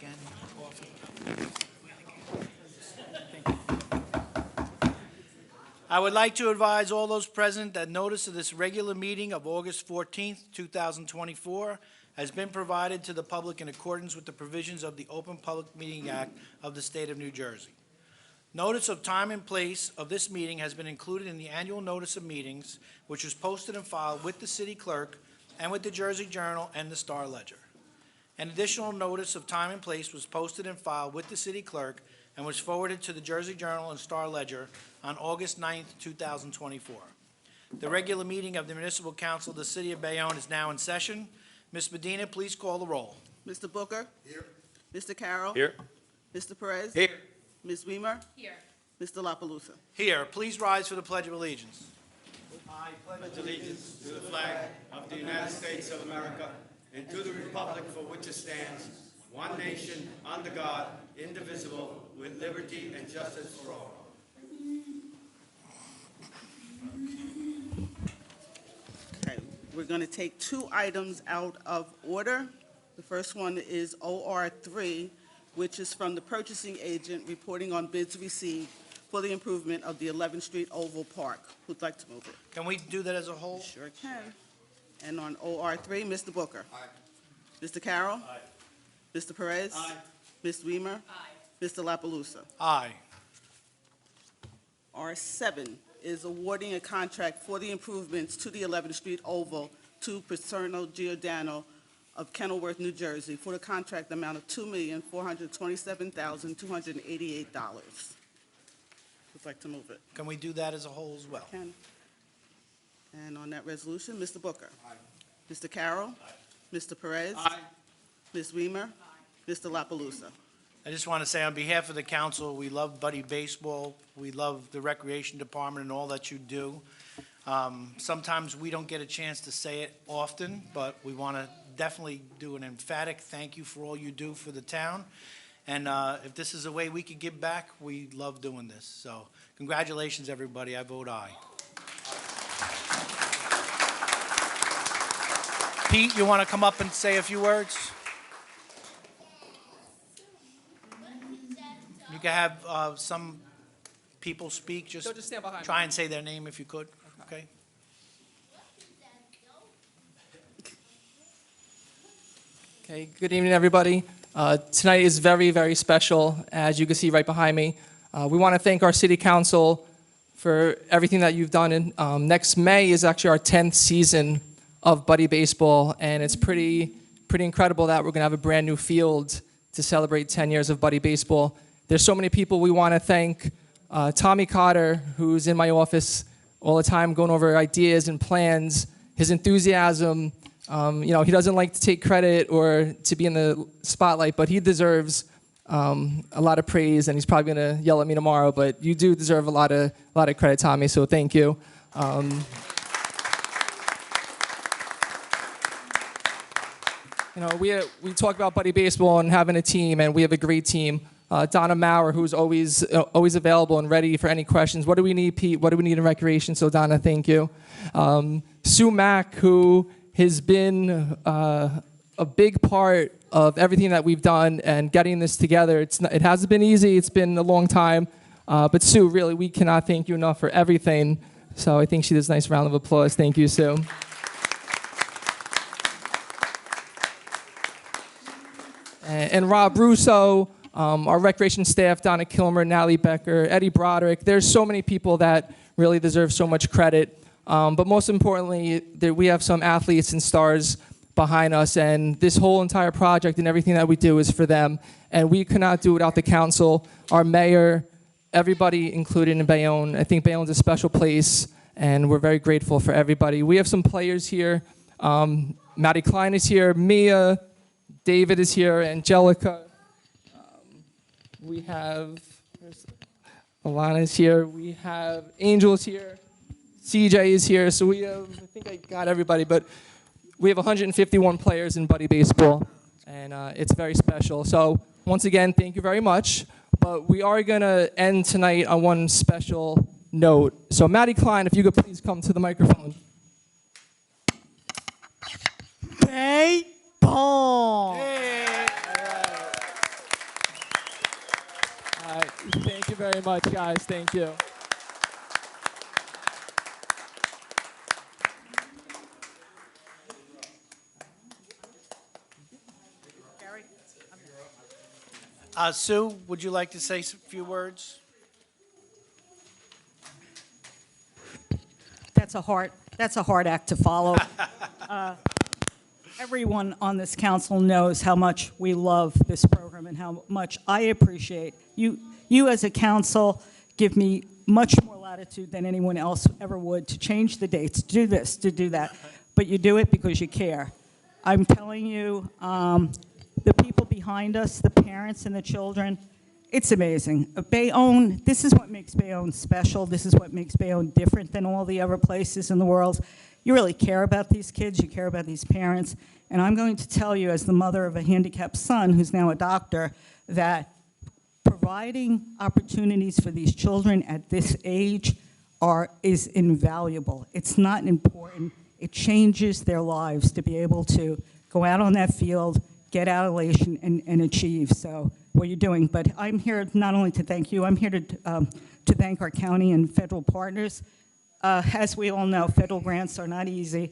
again, coffee. I would like to advise all those present that notice of this regular meeting of August 14th, 2024 has been provided to the public in accordance with the provisions of the Open Public Meeting Act of the State of New Jersey. Notice of time and place of this meeting has been included in the annual notice of meetings, which was posted and filed with the city clerk and with the Jersey Journal and the Star Ledger. An additional notice of time and place was posted and filed with the city clerk and was forwarded to the Jersey Journal and Star Ledger on August 9th, 2024. The regular meeting of the Municipal Council of the City of Bayonne is now in session. Ms. Medina, please call the roll. Mr. Booker? Here. Mr. Carroll? Here. Mr. Perez? Here. Ms. Weimer? Here. Mr. La Palusa? Here, please rise for the Pledge of Allegiance. I pledge allegiance to the flag of the United States of America and to the republic for which it stands, one nation, under God, indivisible, with liberty and justice for all. Okay, we're going to take two items out of order. The first one is OR 3, which is from the purchasing agent reporting on bids received for the improvement of the 11th Street Oval Park. Who'd like to move it? Can we do that as a whole? Sure can. And on OR 3, Mr. Booker? Aye. Mr. Carroll? Aye. Mr. Perez? Aye. Ms. Weimer? Aye. Mr. La Palusa? Aye. R7 is awarding a contract for the improvements to the 11th Street Oval to Paterno Giordano of Kenilworth, New Jersey, for the contract amount of $2,427,288. Would like to move it? Can we do that as a whole as well? Can. And on that resolution, Mr. Booker? Aye. Mr. Carroll? Aye. Mr. Perez? Aye. Ms. Weimer? Aye. Mr. La Palusa? I just want to say on behalf of the council, we love Buddy Baseball. We love the Recreation Department and all that you do. Sometimes we don't get a chance to say it often, but we want to definitely do an emphatic thank you for all you do for the town. And if this is a way we could give back, we love doing this. So congratulations, everybody. I vote aye. Pete, you want to come up and say a few words? You can have some people speak. Just stand behind me. try and say their name if you could. Okay. Okay, good evening, everybody. Tonight is very, very special, as you can see right behind me. We want to thank our city council for everything that you've done. Next May is actually our 10th season of Buddy Baseball, and it's pretty incredible that we're going to have a brand new field to celebrate 10 years of Buddy Baseball. There's so many people we want to thank. Tommy Cotter, who's in my office all the time going over ideas and plans, his enthusiasm. He doesn't like to take credit or to be in the spotlight, but he deserves a lot of praise, and he's probably going to yell at me tomorrow, but you do deserve a lot of credit, Tommy, so thank you. We talk about Buddy Baseball and having a team, and we have a great team. Donna Maurer, who's always available and ready for any questions. What do we need, Pete? What do we need in recreation? So Donna, thank you. Sue Mack, who has been a big part of everything that we've done and getting this together. It hasn't been easy. It's been a long time. But Sue, really, we cannot thank you enough for everything. So I think she does a nice round of applause. Thank you, Sue. And Rob Russo, our recreation staff, Donna Kilmer, Natalie Becker, Eddie Broderick. There's so many people that really deserve so much credit. But most importantly, we have some athletes and stars behind us, and this whole entire project and everything that we do is for them. And we could not do it without the council, our mayor, everybody included in Bayonne. I think Bayonne's a special place, and we're very grateful for everybody. We have some players here. Maddie Klein is here, Mia, David is here, Angelica. We have Alana is here. We have Angel's here. CJ is here. So we have, I think I got everybody, but we have 151 players in Buddy Baseball, and it's very special. So once again, thank you very much. But we are going to end tonight on one special note. So Maddie Klein, if you could please come to the microphone. Baseball. Hey. Thank you very much, guys. Thank you. Sue, would you like to say a few words? That's a hard act to follow. Everyone on this council knows how much we love this program and how much I appreciate. You as a council give me much more latitude than anyone else ever would to change the dates, to do this, to do that. But you do it because you care. I'm telling you, the people behind us, the parents and the children, it's amazing. Bayonne, this is what makes Bayonne special. This is what makes Bayonne different than all the other places in the world. You really care about these kids, you care about these parents, and I'm going to tell you as the mother of a handicapped son who's now a doctor, that providing opportunities for these children at this age is invaluable. It's not important. It changes their lives to be able to go out on that field, get out elation, and achieve. So what you're doing. But I'm here not only to thank you, I'm here to thank our county and federal partners. As we all know, federal grants are not easy.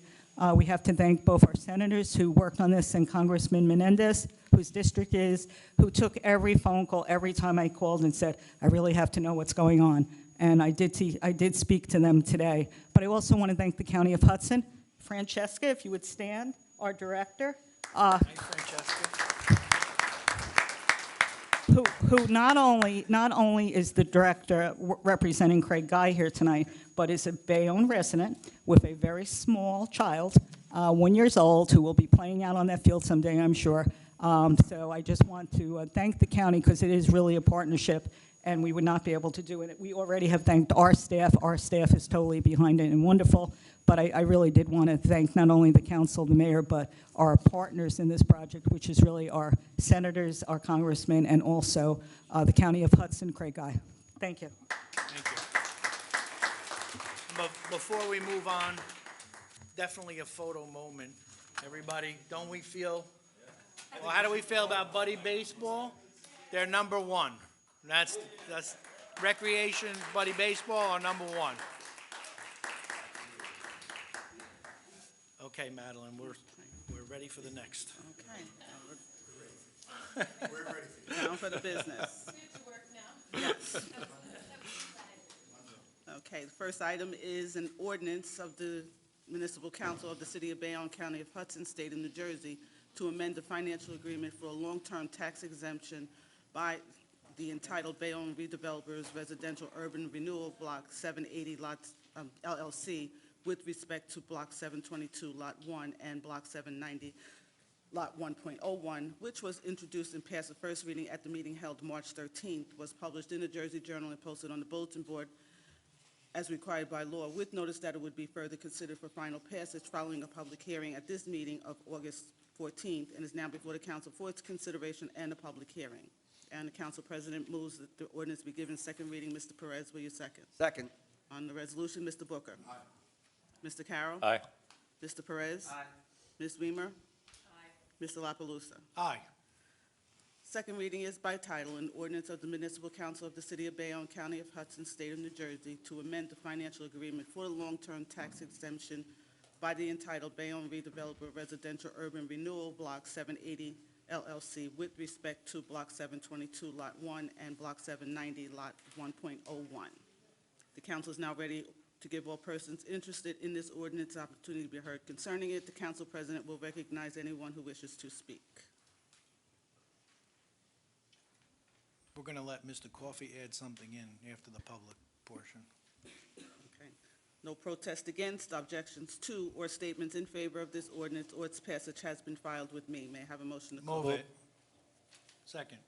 We have to thank both our senators who worked on this and Congressman Menendez, whose district is, who took every phone call every time I called and said, I really have to know what's going on. And I did speak to them today. But I also want to thank the County of Hudson. Francesca, if you would stand, our director. Hi, Francesca. Who not only is the director representing Craig Guy here tonight, but is a Bayonne resident with a very small child, 1 year old, who will be playing out on that field someday, I'm sure. So I just want to thank the county because it is really a partnership, and we would not be able to do it. We already have thanked our staff. Our staff is totally behind it and wonderful. But I really did want to thank not only the council, the mayor, but our partners in this project, which is really our senators, our congressmen, and also the County of Hudson, Craig Guy. Thank you. Thank you. But before we move on, definitely a photo moment. Everybody, don't we feel, well, how do we feel about Buddy Baseball? They're number one. That's recreation, Buddy Baseball are number one. Okay, Madeline, we're ready for the next. Okay. We're ready. Down for the business. Yes. Okay, the first item is an ordinance of the Municipal Council of the City of Bayonne, County of Hudson, State of New Jersey, to amend the financial agreement for a long-term tax exemption by the entitled Bayonne Redevelopers Residential Urban Renewal Block 780 Lots LLC with respect to Block 722 Lot 1 and Block 790 Lot 1.01, which was introduced and passed the first reading at the meeting held March 13th, was published in the Jersey Journal and posted on the bulletin board as required by law, with notice that it would be further considered for final passage following a public hearing at this meeting of August 14th, and is now before the council for its consideration and a public hearing. And the council president moves that the ordinance be given second reading. Mr. Perez, will you second? Second. On the resolution, Mr. Booker. Aye. Mr. Carroll. Aye. Mr. Perez. Aye. Ms. Weimer. Aye. Mr. La Palusa. Aye. Second reading is by title, an ordinance of the Municipal Council of the City of Bayonne, County of Hudson, State of New Jersey, to amend the financial agreement for the long-term tax exemption by the entitled Bayonne Redeveloper Residential Urban Renewal Block 780 LLC with respect to Block 722 Lot 1 and Block 790 Lot 1.01. The council is now ready to give all persons interested in this ordinance opportunity to be heard concerning it. The council president will recognize anyone who wishes to speak. We're going to let Mr. Coffey add something in after the public portion. Okay. No protest against, objections to, or statements in favor of this ordinance or its passage has been filed with me. May I have a motion to close? Move it. Second.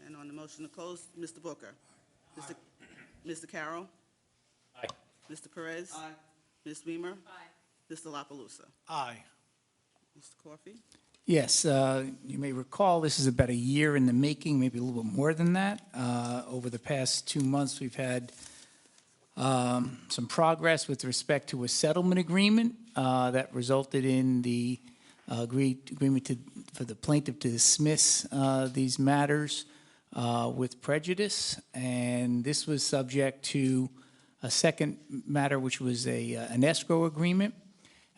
And on the motion to close, Mr. Booker. Mr. Carroll. Aye. Mr. Perez. Aye. Ms. Weimer. Aye. Mr. La Palusa. Aye. Mr. Coffey. Yes, you may recall this is about a year in the making, maybe a little bit more than that. Over the past 2 months, we've had some progress with respect to a settlement agreement that resulted in the agreement for the plaintiff to dismiss these matters with prejudice, and this was subject to a second matter, which was an escrow agreement.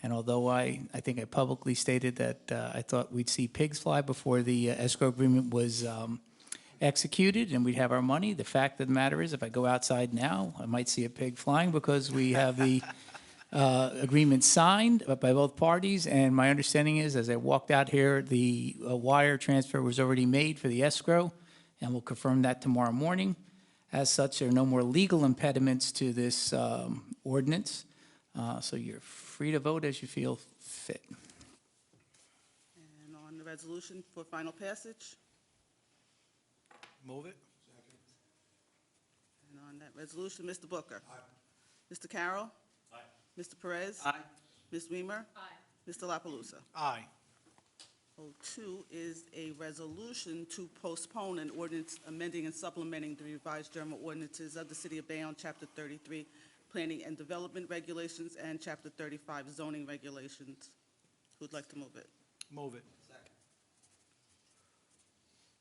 And although I think I publicly stated that I thought we'd see pigs fly before the escrow agreement was executed and we'd have our money, the fact of the matter is, if I go outside now, I might see a pig flying because we have the agreement signed by both parties. And my understanding is, as I walked out here, the wire transfer was already made for the escrow, and we'll confirm that tomorrow morning. As such, there are no more legal impediments to this ordinance, so you're free to vote as you feel fit. And on the resolution for final passage, Move it. and on that resolution, Mr. Booker. Mr. Carroll. Mr. Perez. Ms. Weimer. Mr. La Palusa. Aye. 02 is a resolution to postpone an ordinance amending and supplementing the revised general ordinances of the City of Bayonne, Chapter 33, Planning and Development Regulations, and Chapter 35, Zoning Regulations. Who'd like to move it? Move it.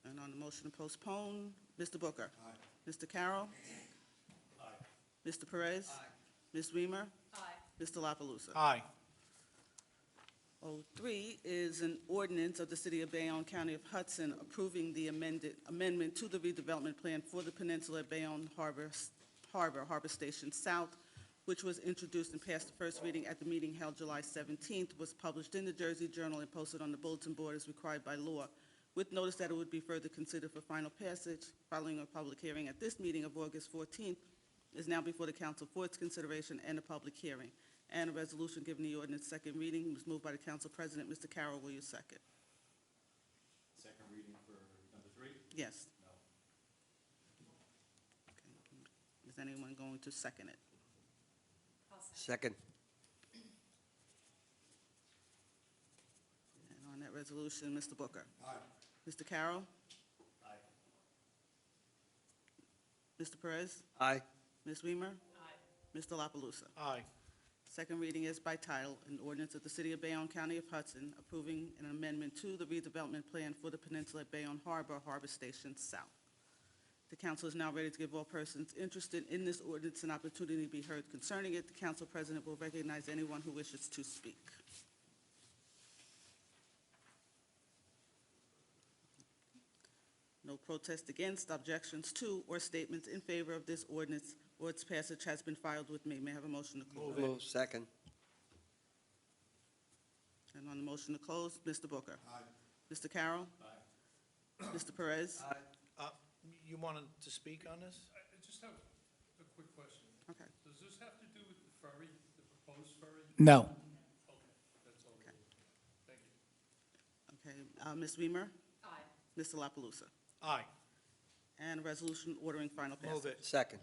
And on the motion to postpone, Mr. Booker. Mr. Carroll. Mr. Perez. Ms. Weimer. Mr. La Palusa. Aye. 03 is an ordinance of the City of Bayonne, County of Hudson, approving the amendment to the redevelopment plan for the peninsula at Bayonne Harbor Station South, which was introduced and passed the first reading at the meeting held July 17th, was published in the Jersey Journal and posted on the bulletin board as required by law, with notice that it would be further considered for final passage following a public hearing at this meeting of August 14th, is now before the council for its consideration and a public hearing. And a resolution giving the ordinance second reading was moved by the council president. Mr. Carroll, will you second? Second reading for number 3? Yes. Okay. Is anyone going to second it? Second. And on that resolution, Mr. Booker. Aye. Mr. Carroll. Aye. Mr. Perez. Aye. Ms. Weimer. Aye. Mr. La Palusa. Aye. Second reading is by title, an ordinance of the City of Bayonne, County of Hudson, approving an amendment to the redevelopment plan for the peninsula at Bayonne Harbor Station South. The council is now ready to give all persons interested in this ordinance an opportunity to be heard concerning it. The council president will recognize anyone who wishes to speak. No protest against, objections to, or statements in favor of this ordinance or its passage has been filed with me. May I have a motion to close? Move. Second. And on the motion to close, Mr. Booker. Aye. Mr. Carroll. Aye. Mr. Perez. Aye. You wanted to speak on this? I just have a quick question. Okay. Does this have to do with the ferry, the proposed ferry? No. Okay, that's all. Okay. Thank you. Okay, Ms. Weimer. Aye. Mr. La Palusa. Aye. And a resolution ordering final passage. Move it. Second.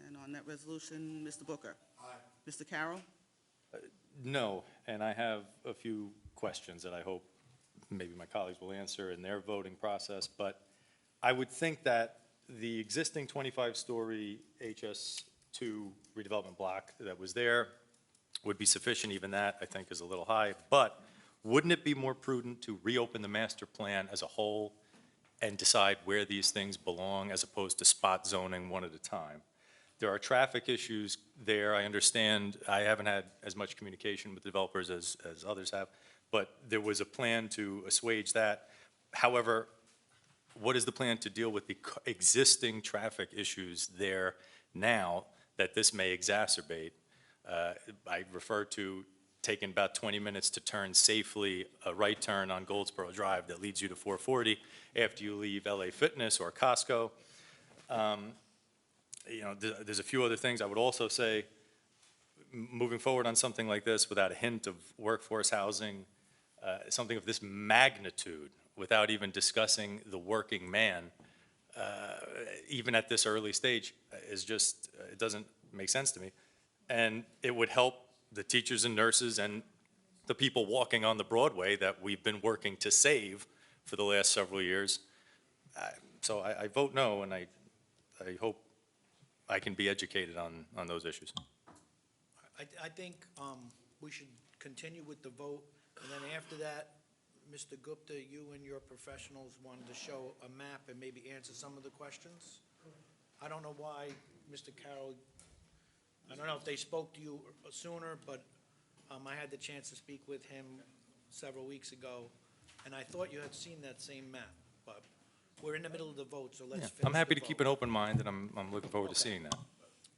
And on that resolution, Mr. Booker. Aye. Mr. Carroll. No, and I have a few questions that I hope maybe my colleagues will answer in their voting process, but I would think that the existing 25-story HS2 redevelopment block that was there would be sufficient. Even that, I think, is a little high. But wouldn't it be more prudent to reopen the master plan as a whole and decide where these things belong as opposed to spot zoning one at a time? There are traffic issues there. I understand. I haven't had as much communication with developers as others have, but there was a plan to assuage that. However, what is the plan to deal with the existing traffic issues there now that this may exacerbate? I refer to taking about 20 minutes to turn safely a right turn on Goldsboro Drive that leads you to 440 after you leave LA Fitness or Costco. You know, there's a few other things I would also say. Moving forward on something like this without a hint of workforce housing, something of this magnitude, without even discussing the working man, even at this early stage, is just, it doesn't make sense to me. And it would help the teachers and nurses and the people walking on the Broadway that we've been working to save for the last several years. So I vote no, and I hope I can be educated on those issues. I think we should continue with the vote, and then after that, Mr. Gupta, you and your professionals wanted to show a map and maybe answer some of the questions? I don't know why, Mr. Carroll, I don't know if they spoke to you sooner, but I had the chance to speak with him several weeks ago, and I thought you had seen that same map, but we're in the middle of the vote, so let's finish I'm happy the to keep vote. an open mind, and I'm looking forward to Okay. seeing that.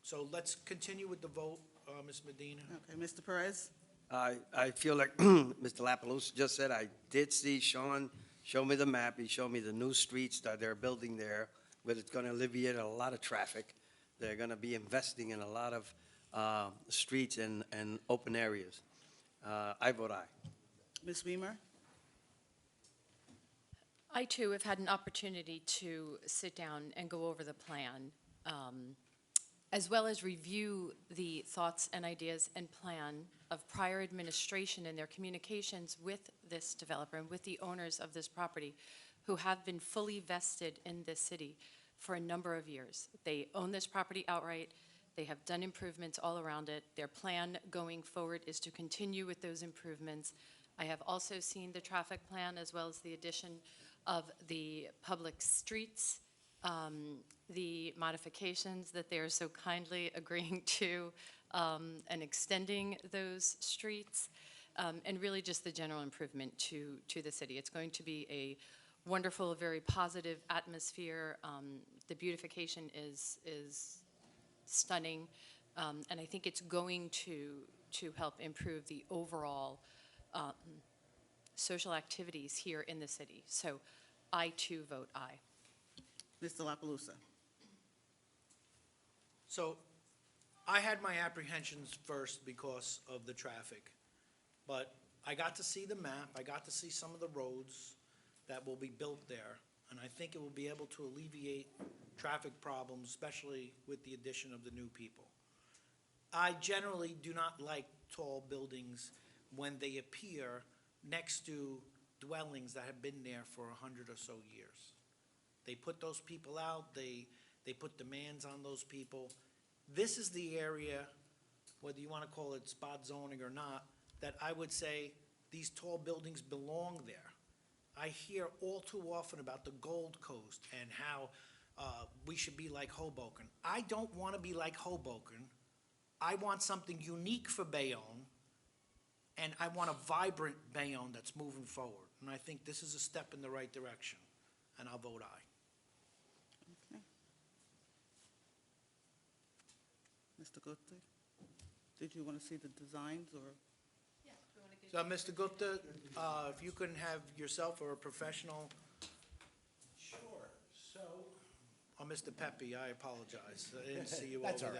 So let's continue with the vote, Ms. Medina. Okay, Mr. Perez? I feel like Mr. La Palusa just said, I did see Sean show me the map. He showed me the new streets that they're building there, where it's going to alleviate a lot of traffic. They're going to be investing in a lot of streets and open areas. I vote aye. Ms. Weimer? I too have had an opportunity to sit down and go over the plan, as well as review the thoughts and ideas and plan of prior administration and their communications with this developer and with the owners of this property who have been fully vested in this city for a number of years. They own this property outright. They have done improvements all around it. Their plan going forward is to continue with those improvements. I have also seen the traffic plan as well as the addition of the public streets, the modifications that they are so kindly agreeing to, and extending those streets, and really just the general improvement to the city. It's going to be a wonderful, very positive atmosphere. The beautification is stunning, and I think it's going to help improve the overall social activities here in the city. So I too vote aye. Mr. La Palusa? So I had my apprehensions first because of the traffic, but I got to see the map, I got to see some of the roads that will be built there, and I think it will be able to alleviate traffic problems, especially with the addition of the new people. I generally do not like tall buildings when they appear next to dwellings that have been there for 100 or so years. They put those people out, they put demands on those people. This is the area, whether you want to call it spot zoning or not, that I would say these tall buildings belong there. I hear all too often about the Gold Coast and how we should be like Hoboken. I don't want to be like Hoboken. I want something unique for Bayonne, and I want a vibrant Bayonne that's moving forward. And I think this is a step in the right direction, and I'll vote aye. Okay. Mr. Gupta, did you want to see the designs or? So, Mr. Gupta, if you can have yourself or a professional. Sure. So. Oh, Mr. Pepe, I apologize. I didn't see you That's over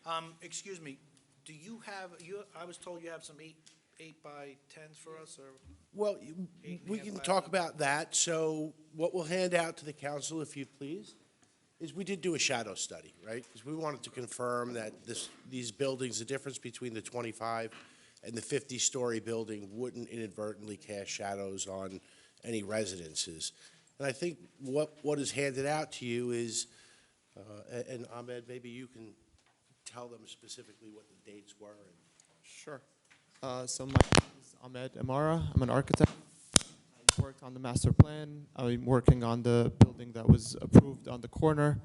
all there. Excuse me, do you have, I was told you have some eight by 10s for us, or? Well, Eight and a we half can by talk 11. about that. So what we'll hand out to the council, if you please, is we did do a shadow study, right? Because we wanted to confirm that these buildings, the difference between the 25 and the 50-story building wouldn't inadvertently cast shadows on any residences. And I think what is handed out to you is, and Ahmed, maybe you can tell them specifically what the dates were. Sure. So my name is Ahmed Amara. I'm an architect. I worked on the master plan. I'm working on the building that was approved on the corner.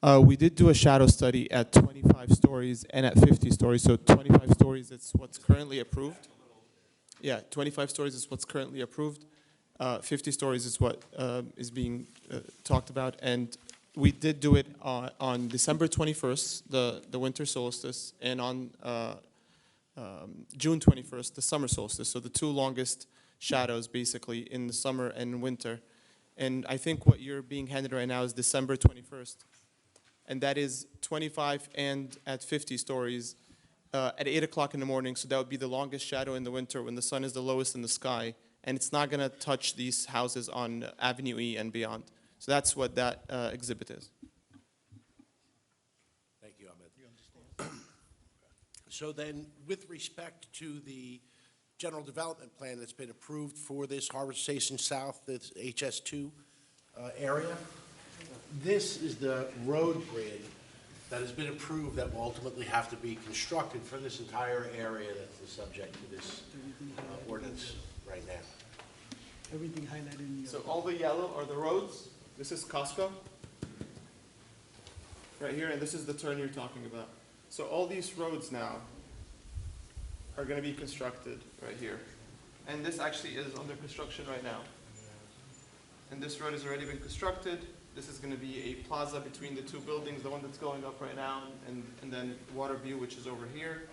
We did do a shadow study at 25 stories and at 50 stories. So 25 stories is what's currently approved. Yeah, 25 stories is what's currently approved. 50 stories is what is being talked about. And we did do it on December 21st, the winter solstice, and on June 21st, the summer solstice. So the two longest shadows, basically, in the summer and winter. And I think what you're being handed right now is December 21st. And that is 25 and at 50 stories at 8 o'clock in the morning. So that would be the longest shadow in the winter when the sun is the lowest in the sky. And it's not going to touch these houses on Avenue E and beyond. So that's what that exhibit is. Thank you, Ahmed. So then, with respect to the general development plan that's been approved for this Harbor Station South, this HS2 area, this is the road grid that has been approved that will ultimately have to be constructed for this entire area that's the subject to this ordinance right now. everything highlighted in So all the yellow are the roads. This is Costco. Right here, and this is the turn you're talking about. So all these roads now are gonna be constructed right here. And this actually is under construction right now. And this road has already been constructed. This is gonna be a plaza between the two buildings, the one that's going up right now, and then Waterview, which is over here.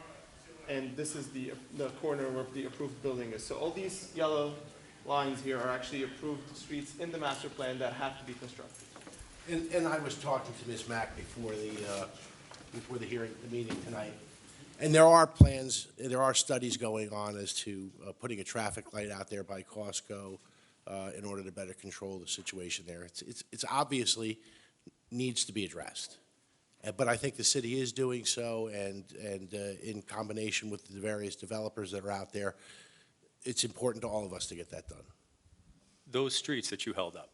And this is the corner where the approved building is. So all these yellow lines here are actually approved streets in the master plan that have to be constructed. And I was talking to Ms. Mack before the hearing, the meeting tonight. And there are plans, there are studies going on as to putting a traffic light out there by Costco in order to better control the situation there. It's obviously needs to be addressed. But I think the city is doing so, and in combination with the various developers that are out there, it's important to all of us to get that done. Those streets that you held up,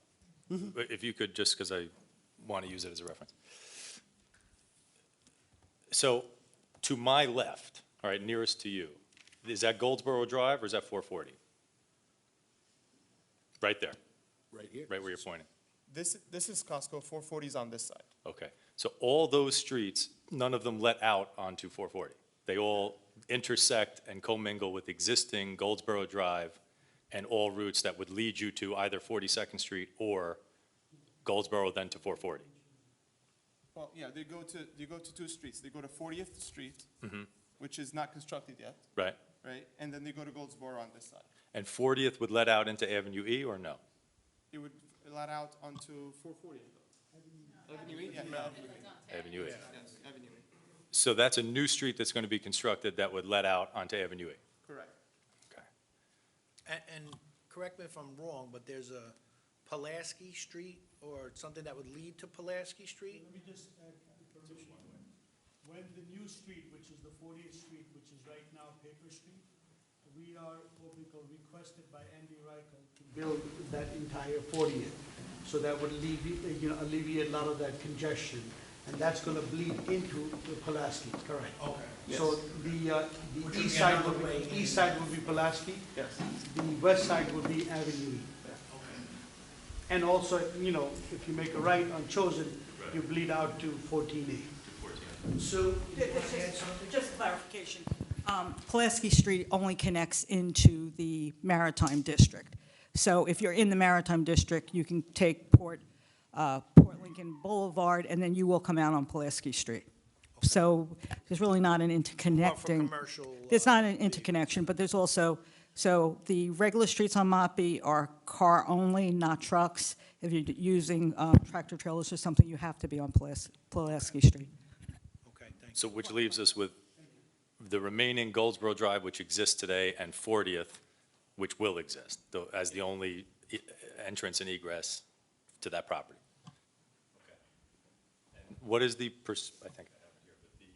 if you could, just because I want to use it as a reference. So to my left, all right, nearest to you, is that Goldsboro Drive or is that 440? Right there, Right here. right where you're pointing. This is Costco, 440 is on this side. Okay, so all those streets, none of them let out onto 440. They all intersect and commingle with existing Goldsboro Drive and all routes that would lead you to either 42nd Street or Goldsboro, then to 440. Well, yeah, they go to two streets. They go to 40th Street, which is not constructed yet, Right? right? And then they go to Goldsboro on this side. And 40th would let out into Avenue E or no? It would let out onto 440. Avenue E? Yeah, Avenue E. yes, Avenue E. So that's a new street that's going to be constructed that would let out onto Avenue E. Correct. Okay. And correct me if I'm wrong, but there's a Pulaski Street or something that would lead to Pulaski Street? Let me just add permission. When the new street, which is the 40th Street, which is right now Paper Street, we are requested by Andy Reichel to build that entire 40th. So that would alleviate a lot of that congestion. And that's gonna bleed into the Pulaski, correct? Okay. So the Which would east be side another would way be, in. east side would be Pulaski, Yes. the west side would be Avenue E. And also, if you make a right on Chosen, you bleed out to 14A. Sue, Just clarification. Pulaski Street only connects into the Maritime District. So if you're in the Maritime District, you can take Port Lincoln Boulevard, and then you will come out on Pulaski Street. So there's really not an interconnecting. commercial, There's not an interconnection, but there's also, so the regular streets on Moppe are car only, not trucks. If you're using tractor trailers or something, you have to be on Pulaski Street. Okay, thanks. So which leaves us with the remaining Goldsboro Drive, which exists today, and 40th, which will exist, though, as the only entrance and egress to that property. Okay. And what is the, I think I have it here,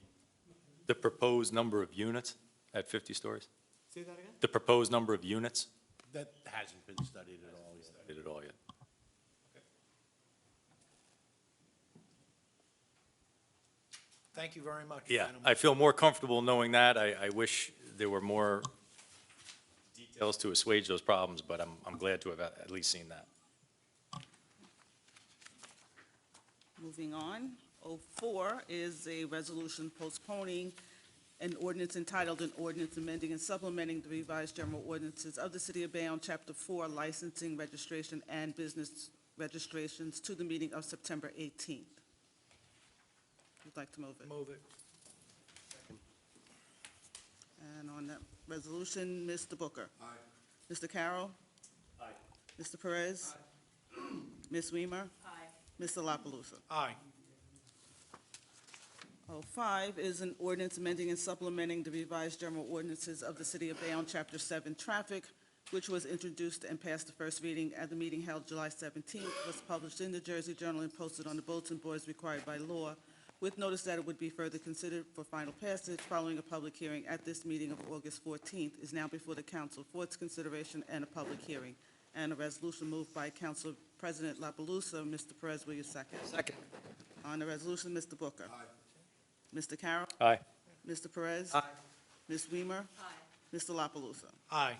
but the proposed number of units at 50 stories? Say that again? The proposed number of units? That hasn't been studied at all yet. Did it all yet? Thank you very much. Yeah, gentlemen. I feel more comfortable knowing that. I wish there were more details to assuage those problems, but I'm glad to have at least seen that. Moving on, 04 is a resolution postponing an ordinance entitled an ordinance amending and supplementing the revised general ordinances of the City of Bayonne, Chapter 4, licensing, registration, and business registrations to the meeting of September 18th. Who'd like to move it? Move it. And on that resolution, Mr. Booker. Aye. Mr. Carroll. Aye. Mr. Perez. Aye. Ms. Weimer. Aye. Mr. La Palusa. Aye. 05 is an ordinance amending and supplementing the revised general ordinances of the City of Bayonne, Chapter 7, Traffic, which was introduced and passed the first reading at the meeting held July 17th, was published in the Jersey Journal and posted on the bulletin boards required by law, with notice that it would be further considered for final passage following a public hearing at this meeting of August 14th, is now before the council for its consideration and a public hearing. And a resolution moved by Council President La Palusa. Mr. Perez, will you second? Second. On the resolution, Mr. Booker. Aye. Mr. Carroll. Aye. Mr. Perez. Aye. Ms. Weimer. Aye. Mr. La Palusa. Aye.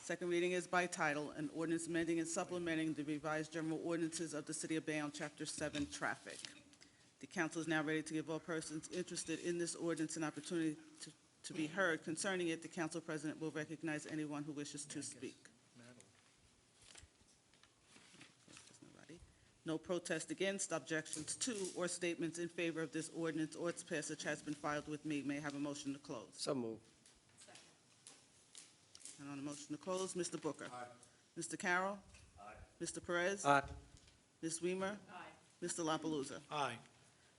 Second reading is by title, an ordinance amending and supplementing the revised general ordinances of the City of Bayonne, Chapter 7, Traffic. The council is now ready to give all persons interested in this ordinance an opportunity to be heard concerning it. The council president will recognize anyone who wishes to speak. No protest against, objections to, or statements in favor of this ordinance or its passage has been filed with me. May I have a motion to close? So moved. And on the motion to close, Mr. Booker. Aye. Mr. Carroll. Aye. Mr. Perez. Aye. Ms. Weimer. Aye. Mr. La Palusa. Aye.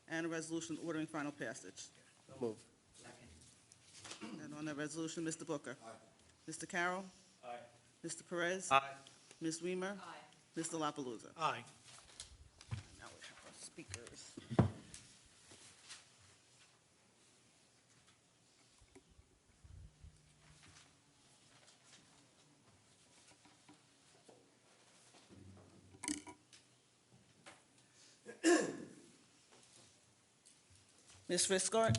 And a resolution ordering final passage. So moved. And on that resolution, Mr. Booker. Aye. Mr. Carroll. Aye. Mr. Perez. Aye. Ms. Weimer. Aye. Mr. La Palusa. Aye. Now we have our speakers. Ms. Riscott?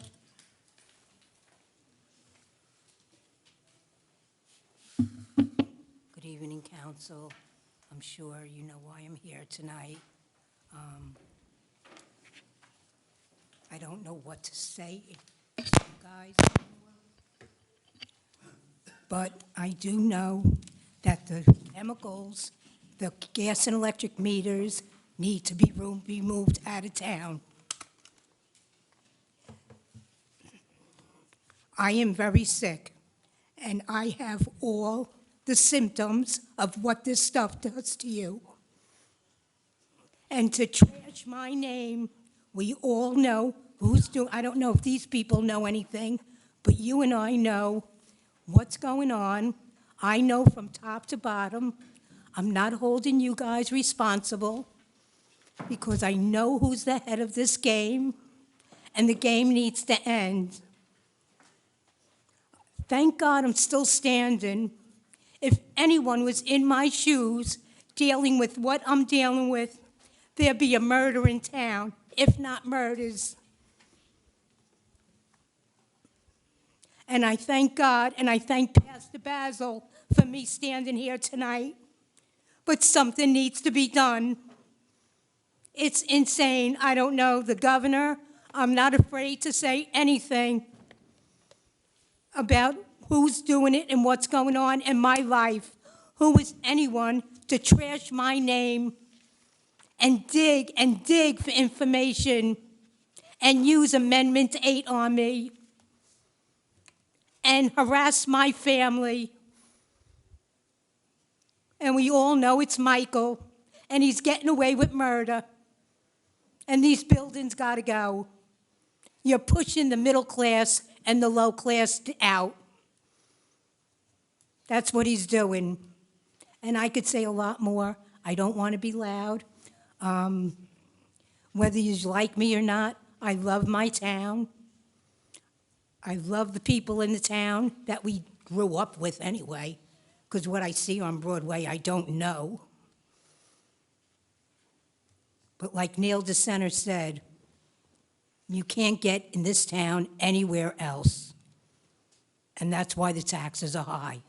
Good evening, council. I'm sure you know why I'm here tonight. I don't know what to say to you guys, but I do know that the chemicals, the gas and electric meters need to be moved out of town. I am very sick, and I have all the symptoms of what this stuff does to you. And to trash my name, we all know who's doing, I don't know if these people know anything, but you and I know what's going on. I know from top to bottom. I'm not holding you guys responsible because I know who's the head of this game, and the game needs to end. Thank God I'm still standing. If anyone was in my shoes dealing with what I'm dealing with, there'd be a murder in town, if not murders. And I thank God and I thank Pastor Basil for me standing here tonight. But something needs to be done. It's insane. I don't know the governor. I'm not afraid to say anything about who's doing it and what's going on in my life. Who is anyone to trash my name and dig for information and use Amendment 8 on me and harass my family? And we all know it's Michael, and he's getting away with murder. And these buildings gotta go. You're pushing the middle class and the low class out. That's what he's doing. And I could say a lot more. I don't want to be loud. Whether you like me or not, I love my town. I love the people in the town that we grew up with anyway, because what I see on Broadway, I don't know. But like Neil DeCenter said, you can't get in this town anywhere else. And that's why the taxes are high.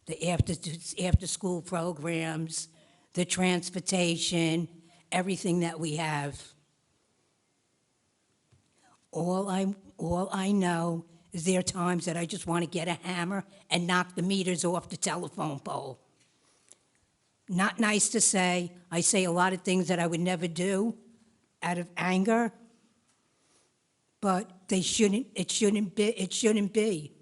The after-school programs, the transportation, everything that we have. All I know is there are times that I just want to get a hammer and knock the meters off the telephone pole. Not nice to say. I say a lot of things that I would never do out of anger, but it shouldn't be.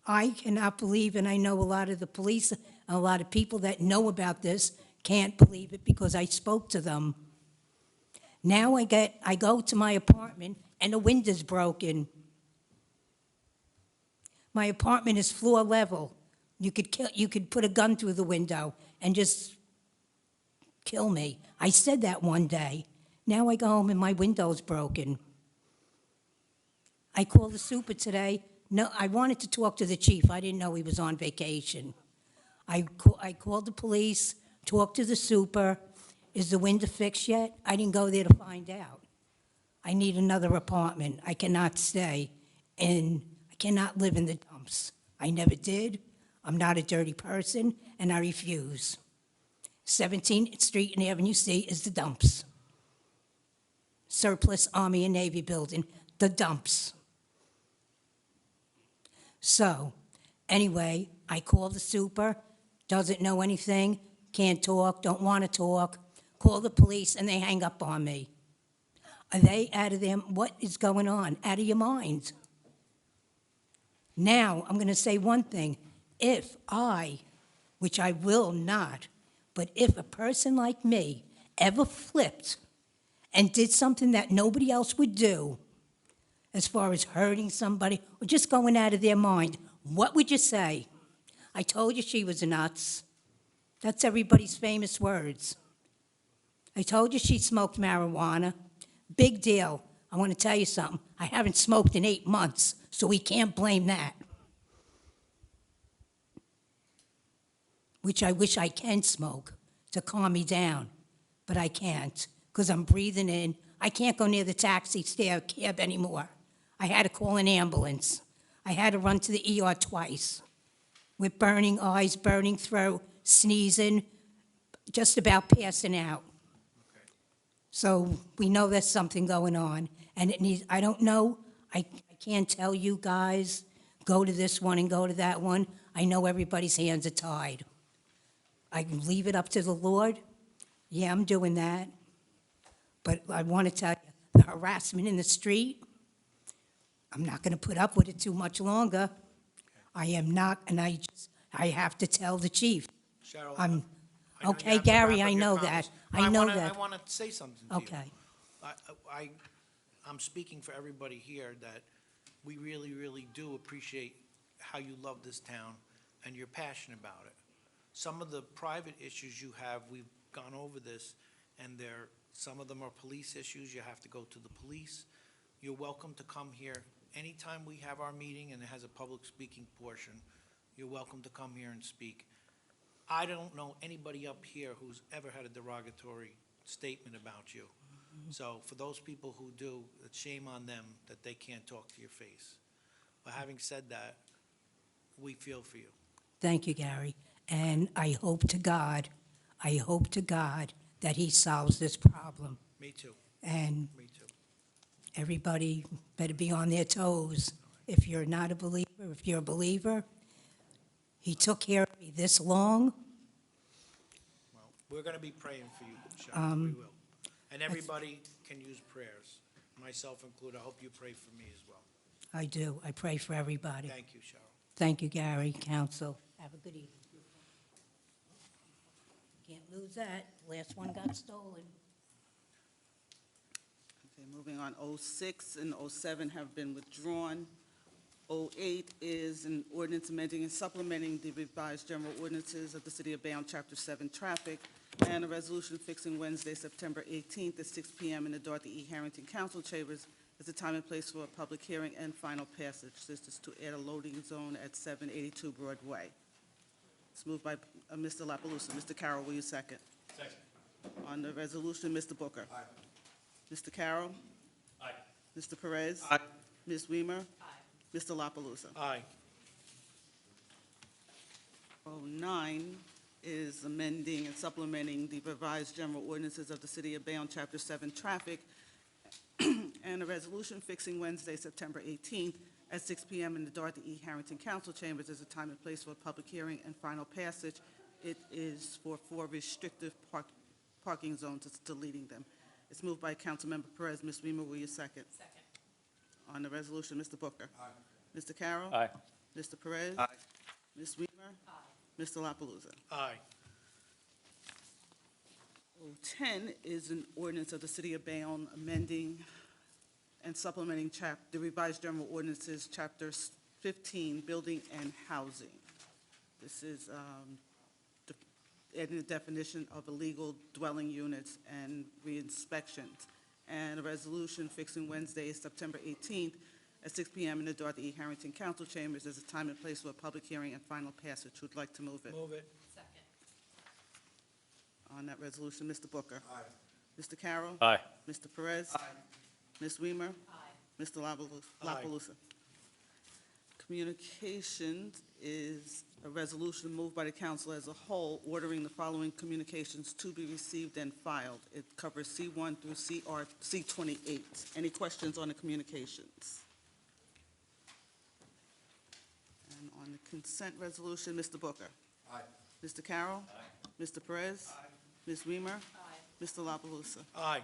I cannot believe, and I know a lot of the police, a lot of people that know about this can't believe it because I spoke to them. Now I go to my apartment and the window's broken. My apartment is floor level. You could put a gun through the window and just kill me. I said that one day. Now I go home and my window's broken. I called the super today. No, I wanted to talk to the chief. I didn't know he was on vacation. I called the police, talked to the super. Is the window fixed yet? I didn't go there to find out. I need another apartment. I cannot stay, and I cannot live in the dumps. I never did. I'm not a dirty person, and I refuse. 17th Street and Avenue C is the dumps. Surplus Army and Navy building, the dumps. So, anyway, I call the super, doesn't know anything, can't talk, don't want to talk, call the police, and they hang up on me. Are they out of them? What is going on? Out of your mind. Now, I'm going to say one thing. If I, which I will not, but if a person like me ever flipped and did something that nobody else would do, as far as hurting somebody or just going out of their mind, what would you say? I told you she was nuts. That's everybody's famous words. I told you she smoked marijuana. Big deal. I want to tell you something. I haven't smoked in 8 months, so we can't blame that. Which I wish I can smoke to calm me down, but I can't because I'm breathing in. I can't go near the taxi cab anymore. I had to call an ambulance. I had to run to the ER twice with burning eyes, burning throat, sneezing, just about passing out. So we know there's something going on, and it needs, I don't know, I can't tell you guys, go to this one and go to that one. I know everybody's hands are tied. I can leave it up to the Lord. Yeah, I'm doing that. But I want to tell you, the harassment in the street, I'm not going to put up with it too much longer. I am not, and I have to tell the chief. Cheryl, I'm, I know you okay, have to Gary, wrap up I your know comments. that. I know I that. want to say something to you. Okay. I'm speaking for everybody here that we really, really do appreciate how you love this town and you're passionate about it. Some of the private issues you have, we've gone over this, and some of them are police issues. You have to go to the police. You're welcome to come here anytime we have our meeting and it has a public speaking portion. You're welcome to come here and speak. I don't know anybody up here who's ever had a derogatory statement about you. So for those people who do, it's shame on them that they can't talk to your face. But having said that, we feel for you. Thank you, Gary. And I hope to God that he solves this problem. Me too. And Me too. everybody better be on their toes. If you're not a believer, if you're a believer, he took care of me this long. Well, we're going to be praying for you, Cheryl. We will. And everybody can use prayers, myself included. I hope you pray for me as well. I do. I pray for everybody. Thank you, Cheryl. Thank you, Gary, council. Have a good evening. Can't lose that. Last one got stolen. Okay, moving on, 06 and 07 have been withdrawn. 08 is an ordinance amending and supplementing the revised general ordinances of the City of Bayonne, Chapter 7, Traffic, and a resolution fixing Wednesday, September 18th at 6 p.m. in the Dorothy E. Harrington Council Chambers as a time and place for a public hearing and final passage. This is to add a loading zone at 782 Broadway. It's moved by Mr. La Palusa. Mr. Carroll, will you second? Second. On the resolution, Mr. Booker. Aye. Mr. Carroll. Aye. Mr. Perez. Aye. Ms. Weimer. Mr. La Palusa. Aye. 09 is amending and supplementing the revised general ordinances of the City of Bayonne, Chapter 7, Traffic, and a resolution fixing Wednesday, September 18th at 6 p.m. in the Dorothy E. Harrington Council Chambers as a time and place for a public hearing and final passage. It is for 4 restrictive parking zones. It's deleting them. It's moved by Councilmember Perez. Ms. Weimer, will you second? Second. On the resolution, Mr. Booker. Aye. Mr. Carroll. Aye. Mr. Perez. Aye. Ms. Weimer. Aye. Mr. La Palusa. Aye. 010 is an ordinance of the City of Bayonne amending and supplementing the revised general ordinances, Chapter 15, Building and Housing. This is adding the definition of illegal dwelling units and re-inspections, and a resolution fixing Wednesday, September 18th at 6 p.m. in the Dorothy E. Harrington Council Chambers as a time and place for a public hearing and final passage. Who'd like to move it? Move it. Second. On that resolution, Mr. Booker. Aye. Mr. Carroll. Aye. Mr. Perez. Aye. Ms. Weimer. Aye. Mr. La Aye. Palusa. communications is a resolution moved by the council as a whole, ordering the following communications to be received and filed. It covers C1 through C28. Any questions on the communications? And on the consent resolution, Mr. Booker. Aye. Mr. Carroll. Aye. Mr. Perez. Aye. Ms. Weimer. Aye. Mr. La Palusa. Aye.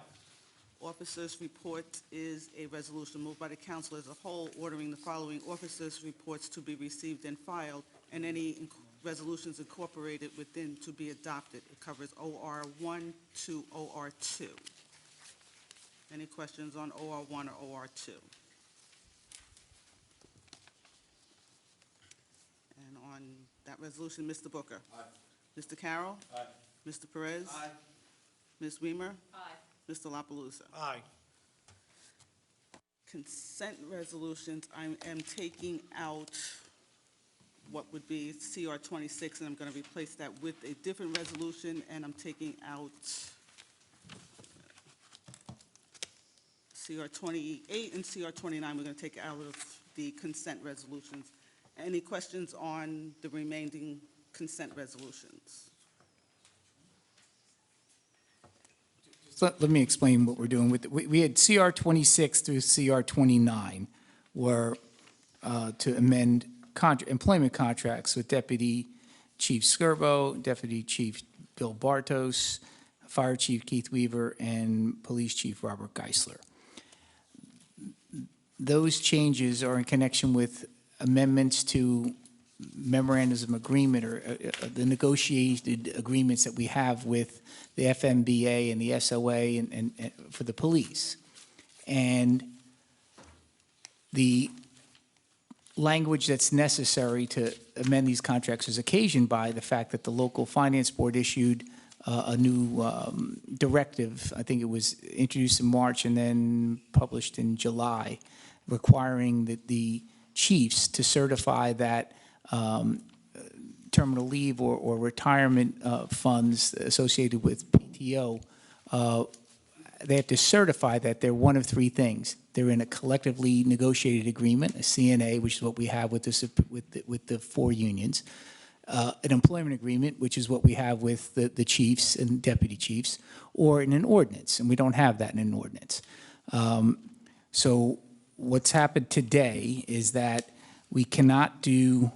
Officers' report is a resolution moved by the council as a whole, ordering the following officers' reports to be received and filed, and any resolutions incorporated within to be adopted. It covers OR 1 to OR 2. Any questions on OR 1 or OR 2? And on that resolution, Mr. Booker. Aye. Mr. Carroll. Aye. Mr. Perez. Aye. Ms. Weimer. Aye. Mr. La Palusa. Aye. Consent resolutions, I am taking out what would be CR 26, and I'm going to replace that with a different resolution, and I'm taking out CR 28 and CR 29. We're going to take out of the consent resolutions. Any questions on the remaining consent resolutions? Let me explain what we're doing with it. We had CR 26 through CR 29 were to amend employment contracts with Deputy Chief Skirbo, Deputy Chief Bill Bartos, Fire Chief Keith Weaver, and Police Chief Robert Geisler. Those changes are in connection with amendments to memorandums of agreement or the negotiated agreements that we have with the FMBA and the SOA and for the police. And the language that's necessary to amend these contracts is occasioned by the fact that the local finance board issued a new directive. I think it was introduced in March and then published in July, requiring that the chiefs to certify that terminal leave or retirement funds associated with PTO, they have to certify that they're one of three things. They're in a collectively negotiated agreement, a CNA, which is what we have with the four unions, an employment agreement, which is what we have with the chiefs and deputy chiefs, or in an ordinance, and we don't have that in an ordinance. So what's happened today is that we cannot do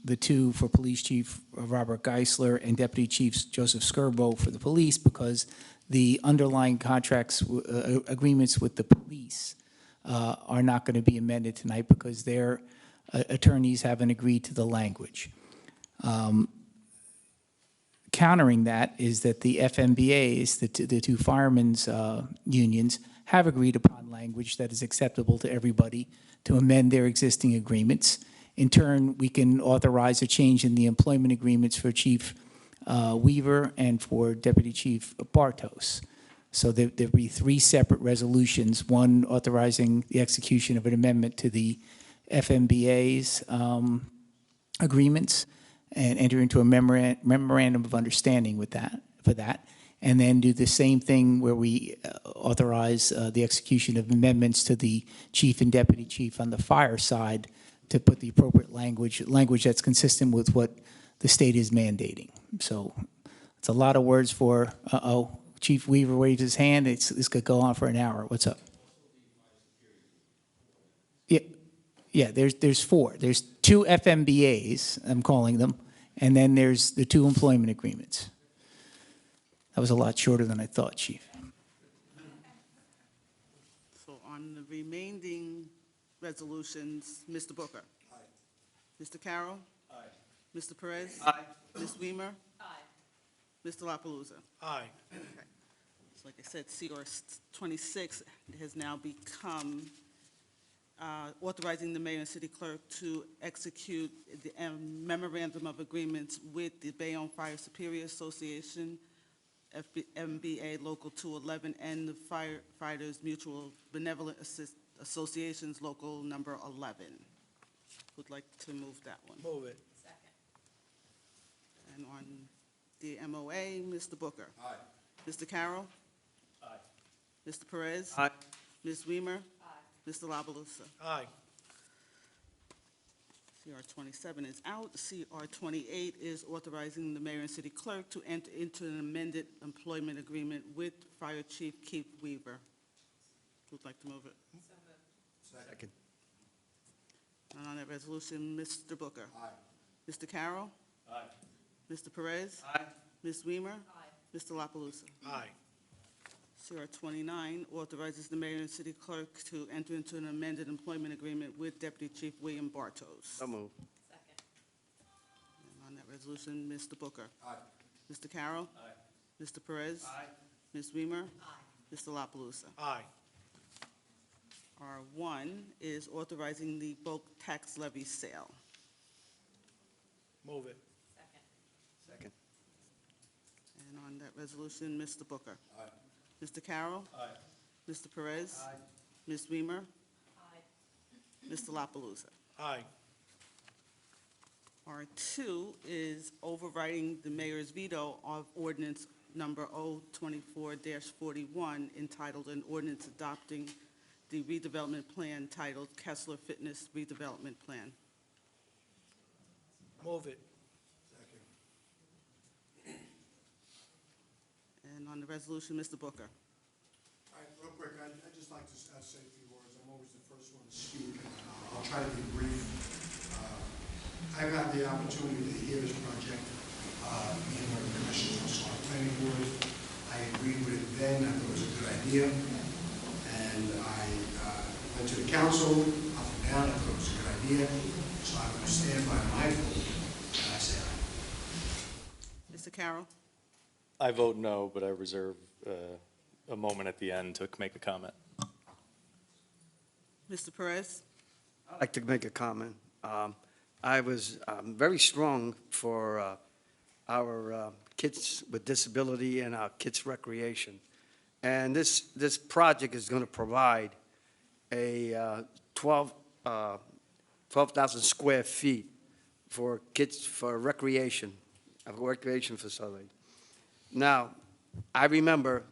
the two for Police Chief Robert Geisler and Deputy Chief Joseph Skirbo for the police because the underlying contracts, agreements with the police are not going to be amended tonight because their attorneys haven't agreed to the language. Countering that is that the FMBAs, the two firemen's unions, have agreed upon language that is acceptable to everybody to amend their existing agreements. In turn, we can authorize a change in the employment agreements for Chief Weaver and for Deputy Chief Bartos. So there'll be three separate resolutions, one authorizing the execution of an amendment to the FMBA's agreements and enter into a memorandum of understanding with that, for that, and then do the same thing where we authorize the execution of amendments to the chief and deputy chief on the fire side to put the appropriate language that's consistent with what the state is mandating. So it's a lot of words for, Chief Weaver waved his hand. This could go on for an hour. What's up? Yeah, there's four. There's two FMBAs, I'm calling them, and then there's the two employment agreements. That was a lot shorter than I thought, Chief. So on the remaining resolutions, Mr. Booker. Aye. Mr. Carroll. Aye. Mr. Perez. Aye. Ms. Weimer. Aye. Mr. La Palusa. Aye. Okay. So like I said, CR 26 has now become authorizing the mayor and city clerk to execute the memorandum of agreements with the Bayonne Fire Superior Association, MBA Local 211, and the Firefighters Mutual Benevolent Associations Local Number 11. Would like to move that one. Move it. Second. And on the MOA, Mr. Booker. Aye. Mr. Carroll. Aye. Mr. Perez. Aye. Ms. Weimer. Aye. Mr. La Palusa. Aye. CR 27 is out. CR 28 is authorizing the mayor and city clerk to enter into an amended employment agreement with Fire Chief Keith Weaver. Who'd like to move it? Second. And on that resolution, Mr. Booker. Aye. Mr. Carroll. Aye. Mr. Perez. Aye. Ms. Weimer. Aye. Mr. La Palusa. Aye. CR 29 authorizes the mayor and city clerk to enter into an amended employment agreement with Deputy Chief William Bartos. So moved. And on that resolution, Mr. Booker. Aye. Mr. Carroll. Aye. Mr. Perez. Aye. Ms. Weimer. Aye. Mr. La Palusa. Aye. R1 is authorizing the bulk tax levy sale. Move it. Second. And on that resolution, Mr. Booker. Aye. Mr. Carroll. Aye. Mr. Perez. Aye. Ms. Weimer. Mr. La Palusa. Aye. R2 is overriding the mayor's veto of ordinance number 024-41 entitled an ordinance adopting the redevelopment plan titled Kessler Fitness Redevelopment Plan. Move it. And on the resolution, Mr. Booker. All right, real quick, I'd just like to say a few words. I'm always the first one to speak. I'll try to be brief. I've had the opportunity to hear this project, being one of the commissioners on Smart Planning Board. I agreed with it then, I thought it was a good idea. And I went to the council, up and down, I thought it was a good idea. So I would stand by my vote, and I say aye. Mr. Carroll. I vote no, but I reserve a moment at the end to make a comment. Mr. Perez. I'd like to make a comment. I was very strong for our kids with disability and our kids' recreation. And this project is going to provide a 12,000 square feet for kids, for recreation, a recreation facility. Now, I remember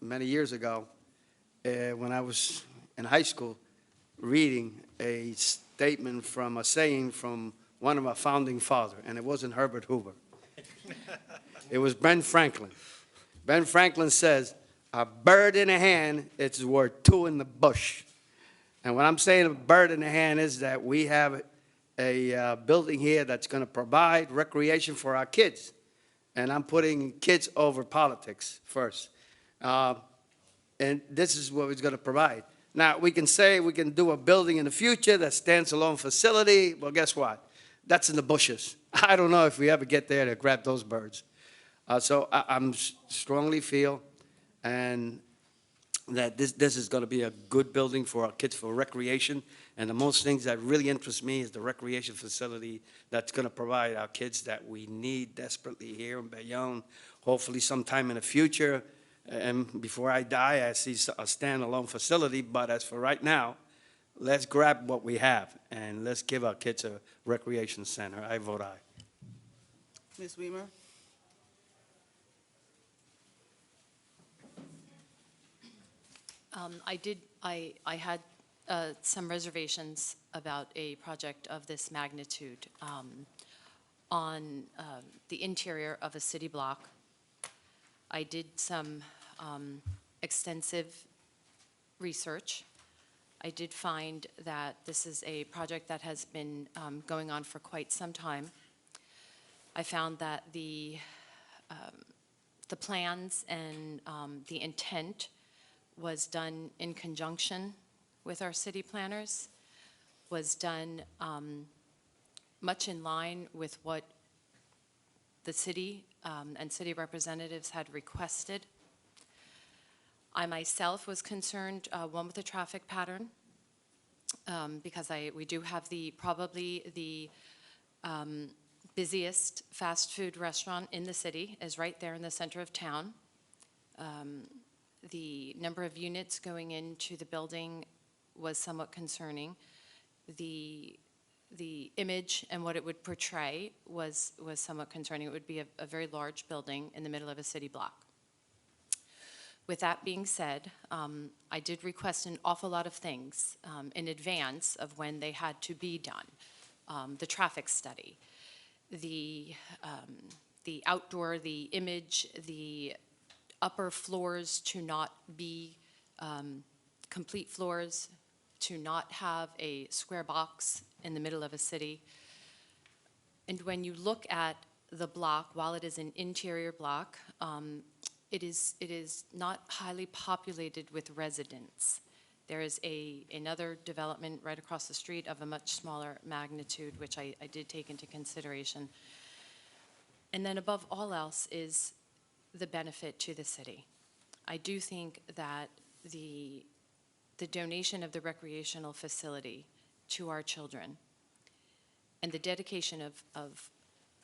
many years ago, when I was in high school, reading a statement from a saying from one of our founding fathers, and it wasn't Herbert Hoover. It was Ben Franklin. Ben Franklin says, "A bird in the hand, it's worth two in the bush." And what I'm saying, a bird in the hand, is that we have a building here that's going to provide recreation for our kids. And I'm putting kids over politics first. And this is what it's going to provide. Now, we can say we can do a building in the future that stands alone facility. Well, guess what? That's in the bushes. I don't know if we ever get there to grab those birds. So I'm strongly feel and that this is going to be a good building for our kids for recreation. And the most things that really interest me is the recreation facility that's going to provide our kids that we need desperately here in Bayonne. Hopefully sometime in the future, and before I die, I see a standalone facility. But as for right now, let's grab what we have and let's give our kids a recreation center. I vote aye. Ms. Weimer. I had some reservations about a project of this magnitude on the interior of a city block. I did some extensive research. I did find that this is a project that has been going on for quite some time. I found that the plans and the intent was done in conjunction with our city planners, was done much in line with what the city and city representatives had requested. I myself was concerned, one, with the traffic pattern, because we do have probably the busiest fast food restaurant in the city is right there in the center of town. The number of units going into the building was somewhat concerning. The image and what it would portray was somewhat concerning. It would be a very large building in the middle of a city block. With that being said, I did request an awful lot of things in advance of when they had to be done. the traffic study, the outdoor, the image, the upper floors to not be complete floors, to not have a square box in the middle of a city. And when you look at the block, while it is an interior block, it is not highly populated with residents. There is another development right across the street of a much smaller magnitude, which I did take into consideration. And then above all else is the benefit to the city. I do think that the donation of the recreational facility to our children and the dedication of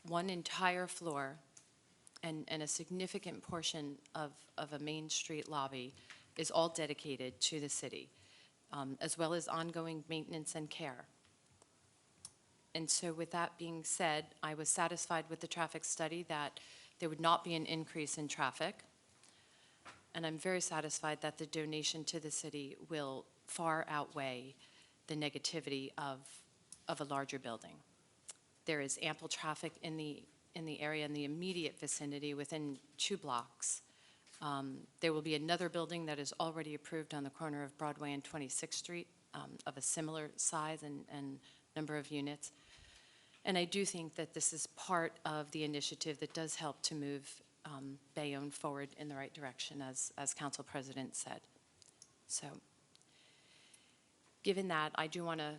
one entire floor and a significant portion of a Main Street lobby is all dedicated to the city, as well as ongoing maintenance and care. And so with that being said, I was satisfied with the traffic study that there would not be an increase in traffic. And I'm very satisfied that the donation to the city will far outweigh the negativity of a larger building. There is ample traffic in the area in the immediate vicinity within 2 blocks. There will be another building that is already approved on the corner of Broadway and 26th Street of a similar size and number of units. And I do think that this is part of the initiative that does help to move Bayonne forward in the right direction, as Council President said. So, given that, I do want to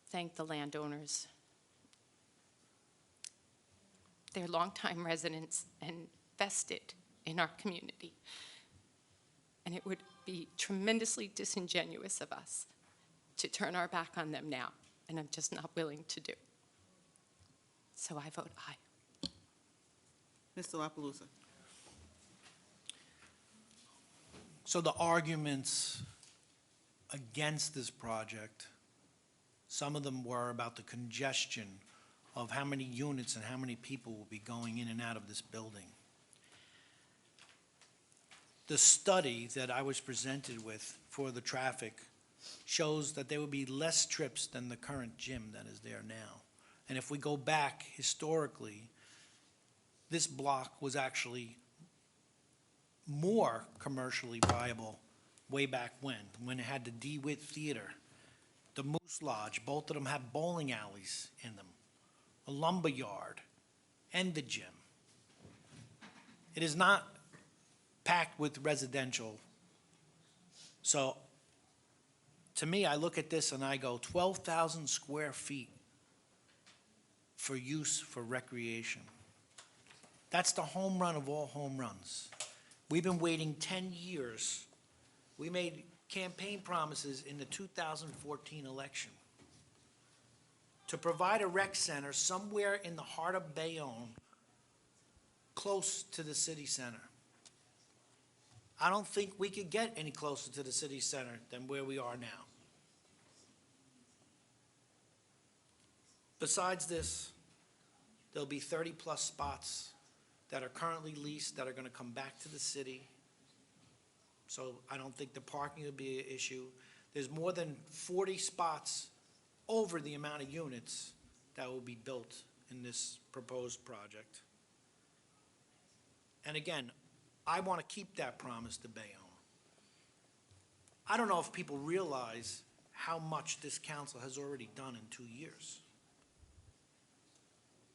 thank the landowners. They're longtime residents and vested in our community. And it would be tremendously disingenuous of us to turn our back on them now, and I'm just not willing to do. So I vote aye. Mr. La Palusa? So the arguments against this project, some of them were about the congestion of how many units and how many people will be going in and out of this building. The study that I was presented with for the traffic shows that there will be less trips than the current gym that is there now. And if we go back historically, this block was actually more commercially viable way back when it had the DeWitt Theater, the Moose Lodge, both of them have bowling alleys in them, a lumber yard, and the gym. It is not packed with residential. So, to me, I look at this and I go, 12,000 square feet for use for recreation. That's the home run of all home runs. We've been waiting 10 years. We made campaign promises in the 2014 election to provide a rec center somewhere in the heart of Bayonne, close to the city center. I don't think we could get any closer to the city center than where we are now. Besides this, there'll be 30-plus spots that are currently leased that are going to come back to the city. So I don't think the parking will be an issue. There's more than 40 spots over the amount of units that will be built in this proposed project. And again, I want to keep that promise to Bayonne. I don't know if people realize how much this council has already done in 2 years.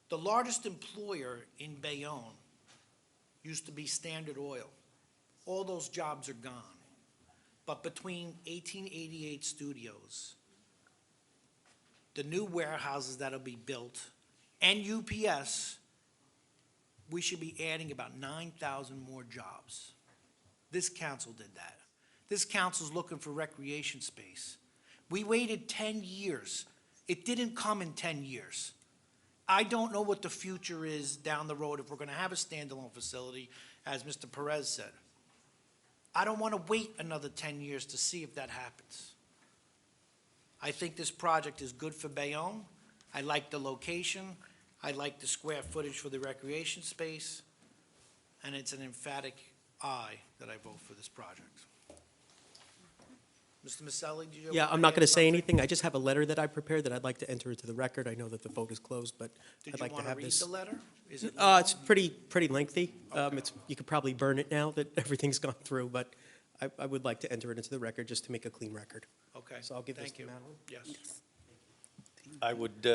The largest employer in Bayonne used to be Standard Oil. All those jobs are gone. But between 1888 Studios, the new warehouses that'll be built, and UPS, we should be adding about 9,000 more jobs. This council did that. This council's looking for recreation space. We waited 10 years. It didn't come in 10 years. I don't know what the future is down the road if we're going to have a standalone facility, as Mr. Perez said. I don't want to wait another 10 years to see if that happens. I think this project is good for Bayonne. I like the location. I like the square footage for the recreation space. And it's an emphatic aye that I vote for this project. Mr. Maselli, do you? Yeah, I'm not going to say anything. I just have a letter that I prepared that I'd like to enter into the record. I know that the vote is closed, but Did I'd you like to want to have read this. the letter? Is it It's long? pretty lengthy. You could probably burn it now that everything's gone through, but I would like to enter it into the record just to make a clean record. Okay, So I'll give this thank to you. Madeline. Yes. I would,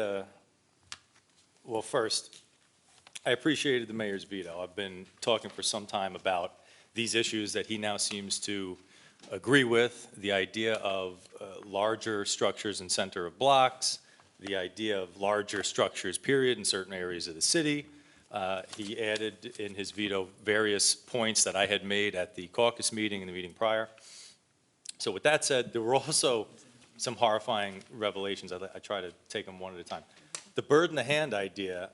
well, first, I appreciated the mayor's veto. I've been talking for some time about these issues that he now seems to agree with, the idea of larger structures in center of blocks, the idea of larger structures, period, in certain areas of the city. He added in his veto various points that I had made at the caucus meeting and the meeting prior. So with that said, there were also some horrifying revelations. I try to take them one at a time. The bird in the hand idea,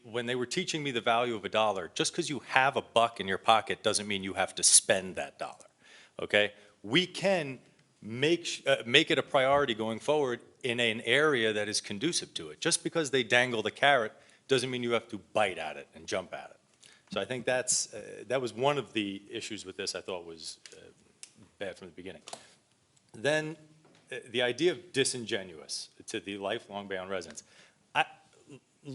when they were teaching me the value of a dollar, just because you have a buck in your pocket doesn't mean you have to spend that dollar, okay? We can make it a priority going forward in an area that is conducive to it. Just because they dangle the carrot doesn't mean you have to bite at it and jump at it. So I think that was one of the issues with this I thought was bad from the beginning. Then the idea of disingenuous to the lifelong Bayonne residents.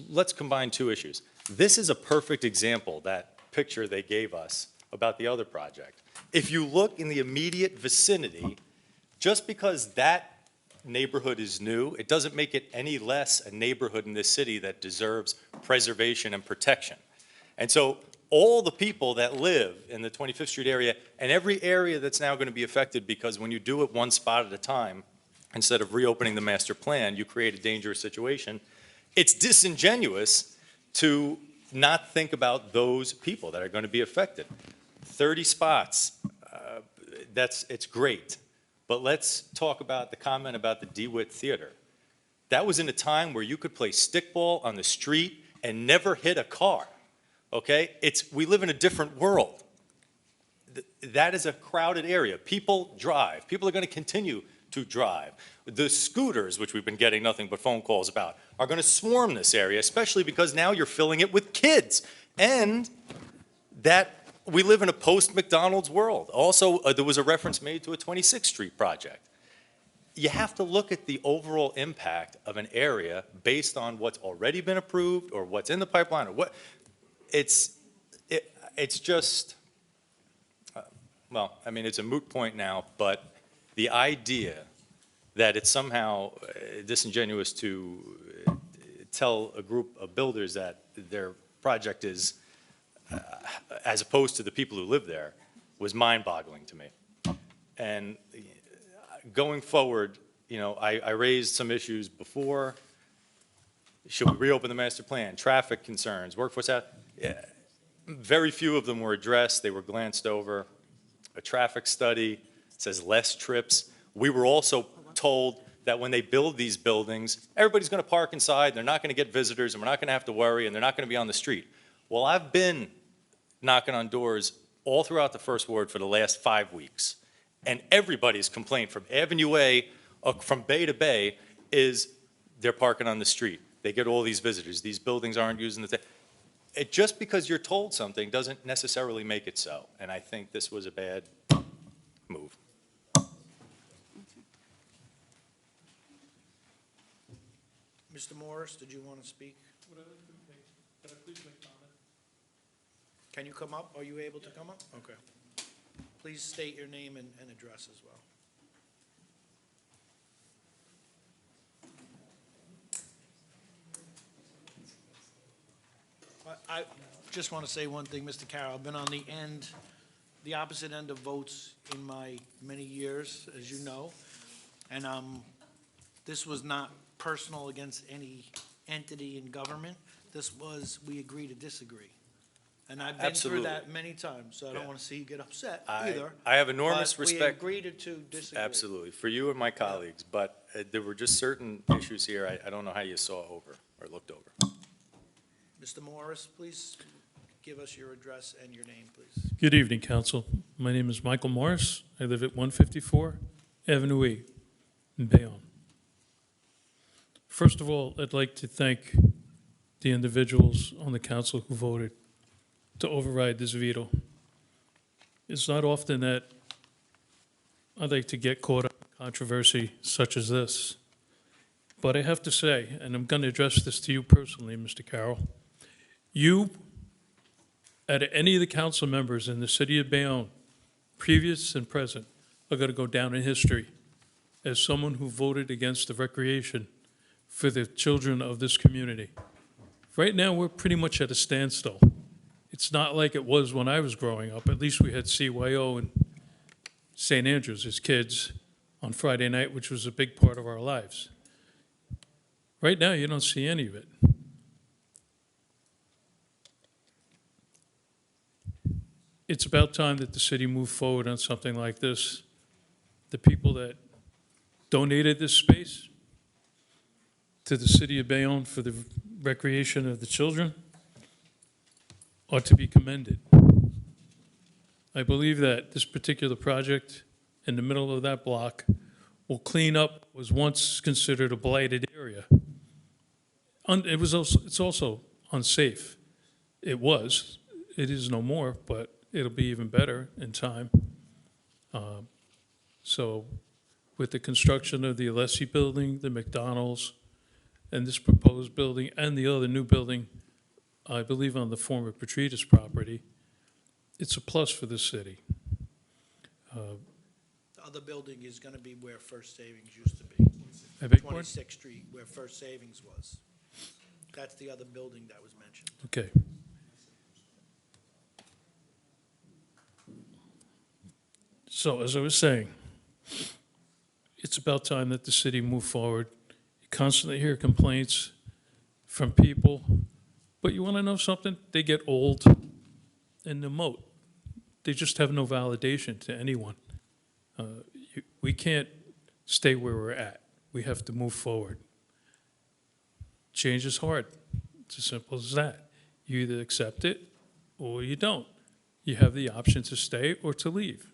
Let's combine two issues. This is a perfect example, that picture they gave us about the other project. If you look in the immediate vicinity, just because that neighborhood is new, it doesn't make it any less a neighborhood in this city that deserves preservation and protection. And so all the people that live in the 25th Street area and every area that's now going to be affected, because when you do it one spot at a time, instead of reopening the master plan, you create a dangerous situation. It's disingenuous to not think about those people that are going to be affected. 30 spots, it's great. But let's talk about the comment about the DeWitt Theater. That was in a time where you could play stickball on the street and never hit a car, okay? We live in a different world. That is a crowded area. People drive. People are going to continue to drive. The scooters, which we've been getting nothing but phone calls about, are going to swarm this area, especially because now you're filling it with kids. And that we live in a post-McDonald's world. Also, there was a reference made to a 26th Street project. You have to look at the overall impact of an area based on what's already been approved or what's in the pipeline or what. It's just, well, I mean, it's a moot point now, but the idea that it's somehow disingenuous to tell a group of builders that their project is, as opposed to the people who live there, was mind-boggling to me. And going forward, you know, I raised some issues before. Should we reopen the master plan? Traffic concerns, workforce out. Yeah. Very few of them were addressed. They were glanced over. A traffic study says less trips. We were also told that when they build these buildings, everybody's going to park inside, they're not going to get visitors, and we're not going to have to worry, and they're not going to be on the street. Well, I've been knocking on doors all throughout the First Ward for the last 5 weeks, and everybody's complaint from Avenue A, from Bay to Bay, is they're parking on the street. They get all these visitors. These buildings aren't using the... Just because you're told something doesn't necessarily make it so, and I think this was a bad move. Mr. Morris, did you want to speak? Can I please make comment? Can you come up? Are you able to come up? Okay. Please state your name and address as well. I just want to say one thing, Mr. Carroll. I've been on the opposite end of votes in my many years, as you know. And this was not personal against any entity in government. This was, we agree to disagree. And I've been through that many times, so I don't want to see you get upset either. I have enormous but respect. We agreed to disagree. Absolutely, for you and my colleagues, but there were just certain issues here I don't know how you saw over or looked over. Mr. Morris, please give us your address and your name, please. Good evening, Council. My name is Michael Morris. I live at 154 Avenue E in Bayonne. First of all, I'd like to thank the individuals on the council who voted to override this veto. It's not often that I'd like to get caught up in controversy such as this. But I have to say, and I'm going to address this to you personally, Mr. Carroll, you, out of any of the council members in the city of Bayonne, previous and present, are going to go down in history as someone who voted against the recreation for the children of this community. Right now, we're pretty much at a standstill. It's not like it was when I was growing up. At least we had CYO and St. Andrews as kids on Friday night, which was a big part of our lives. Right now, you don't see any of it. It's about time that the city move forward on something like this. The people that donated this space to the city of Bayonne for the recreation of the children ought to be commended. I believe that this particular project in the middle of that block will clean up what was once considered a blighted area. It's also unsafe. It was. It is no more, but it'll be even better in time. So with the construction of the Alessi building, the McDonald's, and this proposed building, and the other new building, I believe on the former Petridis property, it's a plus for the city. The other building is going to be where First Savings used to be. I beg your pardon? 26th Street, where First Savings was. That's the other building that was mentioned. Okay. So as I was saying, it's about time that the city move forward. You constantly hear complaints from people, but you want to know something? They get old and demote. They just have no validation to anyone. We can't stay where we're at. We have to move forward. Change is hard. It's as simple as that. You either accept it or you don't. You have the option to stay or to leave.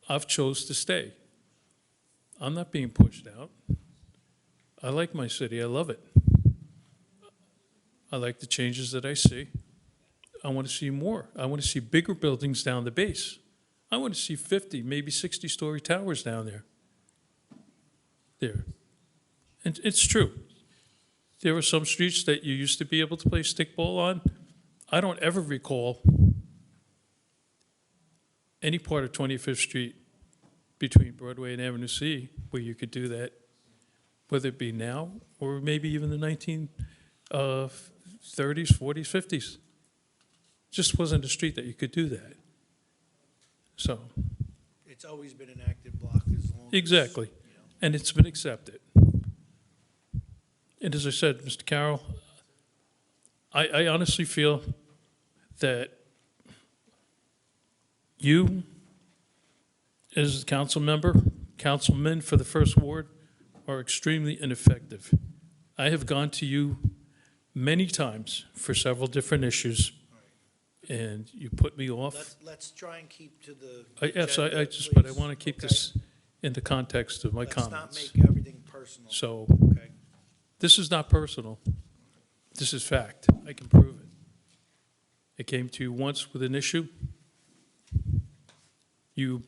I've chose to stay. I'm not being pushed out. I like my city. I love it. I like the changes that I see. I want to see more. I want to see bigger buildings down the base. I want to see 50, maybe 60-story towers down there. And it's true. There are some streets that you used to be able to play stickball on. I don't ever recall any part of 25th Street between Broadway and Avenue C where you could do that, whether it be now or maybe even the 1930s, 40s, 50s. Just wasn't a street that you could do that. So. It's always been an active block as long as. Exactly. You know. And it's been accepted. And as I said, Mr. Carroll, I honestly feel that you, as a council member, councilman for the First Ward, are extremely ineffective. I have gone to you many times for several different issues, and you put me off. Let's try and keep to the. Yes, agenda, but I please. want to keep Okay. this in the context of my comments. Let's not make everything personal. So, Okay. this is not personal. This is fact. I can prove it. I came to you once with an issue. You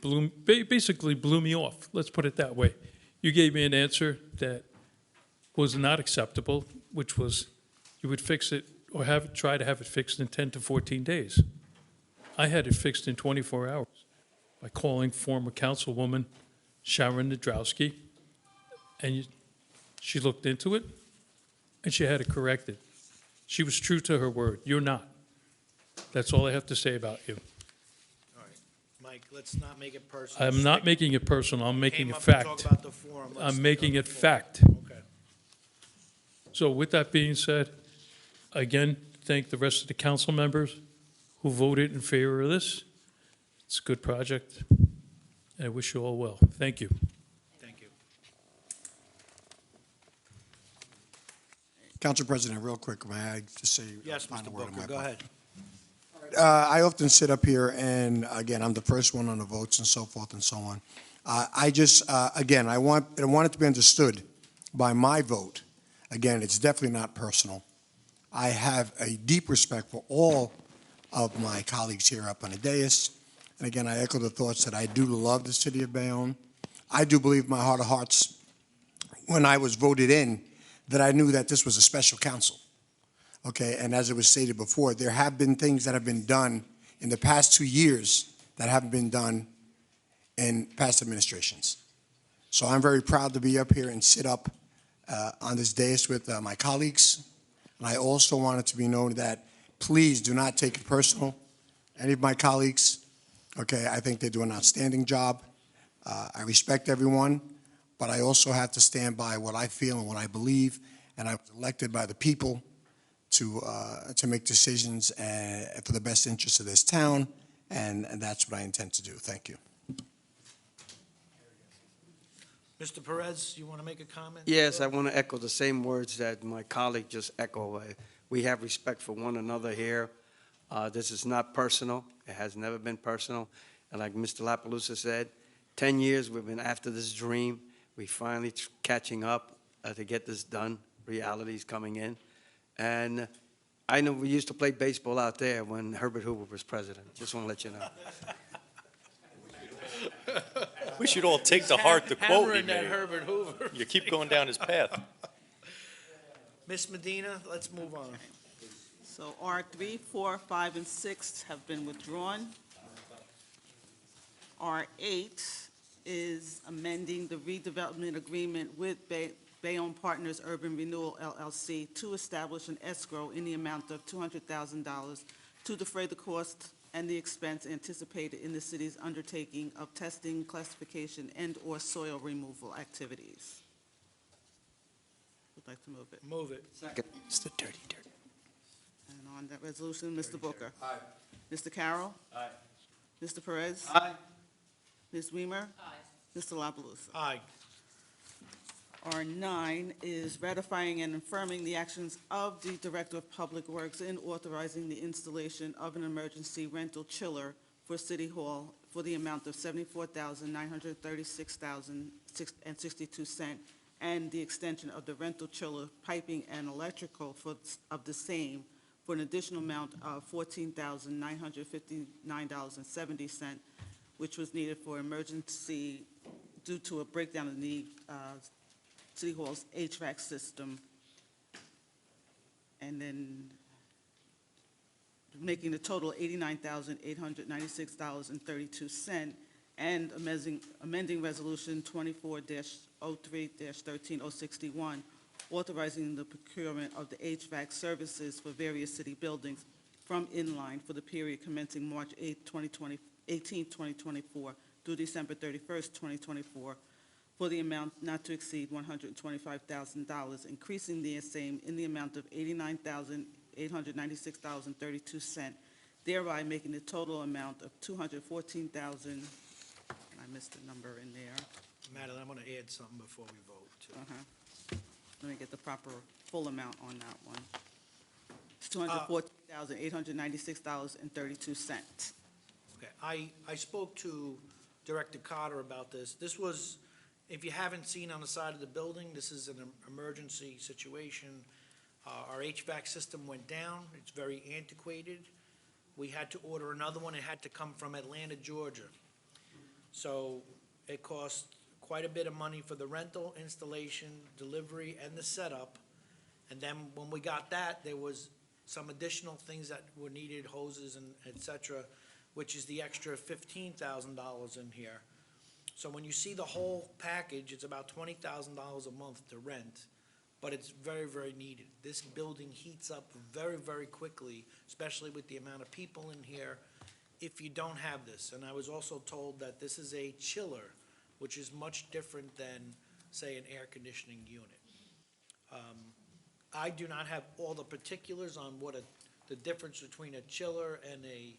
basically blew me off. Let's put it that way. You gave me an answer that was not acceptable, which was you would fix it or try to have it fixed in 10 to 14 days. I had it fixed in 24 hours by calling former councilwoman Sharon Nadrowski, and she looked into it, and she had it corrected. She was true to her word. You're not. That's all I have to say about you. All right. Mike, let's not make it personal. I'm not making it personal. I'm making Came it up to talk fact. about the forum. Let's I'm making go it to the forum. fact. Okay. So with that being said, again, thank the rest of the council members who voted in favor of this. It's a good project. I wish you all well. Thank you. Thank you. Council President, real quick, may I just say a Yes, final Mr. word on Booker, my go part? ahead. I often sit up here, and again, I'm the first one on the votes and so forth and so on. Again, I want it to be understood by my vote. Again, it's definitely not personal. I have a deep respect for all of my colleagues here up on the dais, And again, I echo the thoughts that I do love the city of Bayonne. I do believe in my heart of hearts, when I was voted in, that I knew that this was a special council. Okay, and as it was stated before, there have been things that have been done in the past 2 years that haven't been done in past administrations. So I'm very proud to be up here and sit up on this dais with my colleagues. And I also want it to be known that please do not take it personal. Any of my colleagues, okay, I think they do an outstanding job. I respect everyone, but I also have to stand by what I feel and what I believe, and I was elected by the people to make decisions for the best interest of this town, and that's what I intend to do. Thank you. Mr. Perez, you want to make a comment? Yes, I want to echo the same words that my colleague just echoed. We have respect for one another here. This is not personal. It has never been personal. And like Mr. La Palusa said, 10 years we've been after this dream. We finally catching up to get this done. Reality's coming in. And I know we used to play baseball out there when Herbert Hoover was president. Just want to let you know. We should all take to heart the quote he Hammering that made. Herbert Hoover. You keep going down his path. Ms. Medina, let's move on. So R3, 4, 5, and 6 have been withdrawn. R8 is amending the redevelopment agreement with Bayonne Partners Urban Renewal LLC to establish an escrow in the amount of $200,000 to defray the cost and the expense anticipated in the city's undertaking of testing, classification, and/or soil removal activities. Would like to move it. Move it. Second. It's the dirty, dirty. And on that resolution, Mr. Booker. Aye. Mr. Carroll. Aye. Mr. Perez. Aye. Ms. Weimer. Aye. Mr. La Palusa. Aye. R9 is ratifying and affirming the actions of the Director of Public Works in authorizing the installation of an emergency rental chiller for City Hall for the amount of $74,936.62, and the extension of the rental chiller piping and electrical of the same for an additional amount of $14,959.70, which was needed for emergency due to a breakdown in the City Hall's HVAC system, and then making the total $89,896.32, and amending Resolution 24-03-13061, authorizing the procurement of the HVAC services for various city buildings from inline for the period commencing March 8, 2024 through December 31st, 2024, for the amount not to exceed $125,000, increasing the same in the amount of $89,896.32, thereby making the total amount of $214,000, and I missed a number in there. Madeline, I'm going to add something before we vote, too. Let me get the proper full amount on that one. It's $214,896.32. Okay, I spoke to Director Carter about this. This was, if you haven't seen on the side of the building, this is an emergency situation. Our HVAC system went down. It's very antiquated. We had to order another one. It had to come from Atlanta, Georgia. So it cost quite a bit of money for the rental, installation, delivery, and the setup. And then when we got that, there was some additional things that were needed, hoses and et cetera, which is the extra $15,000 in here. So when you see the whole package, it's about $20,000 a month to rent, but it's very, very needed. This building heats up very, very quickly, especially with the amount of people in here, if you don't have this. And I was also told that this is a chiller, which is much different than, say, an air conditioning unit. I do not have all the particulars on what the difference between a chiller and a,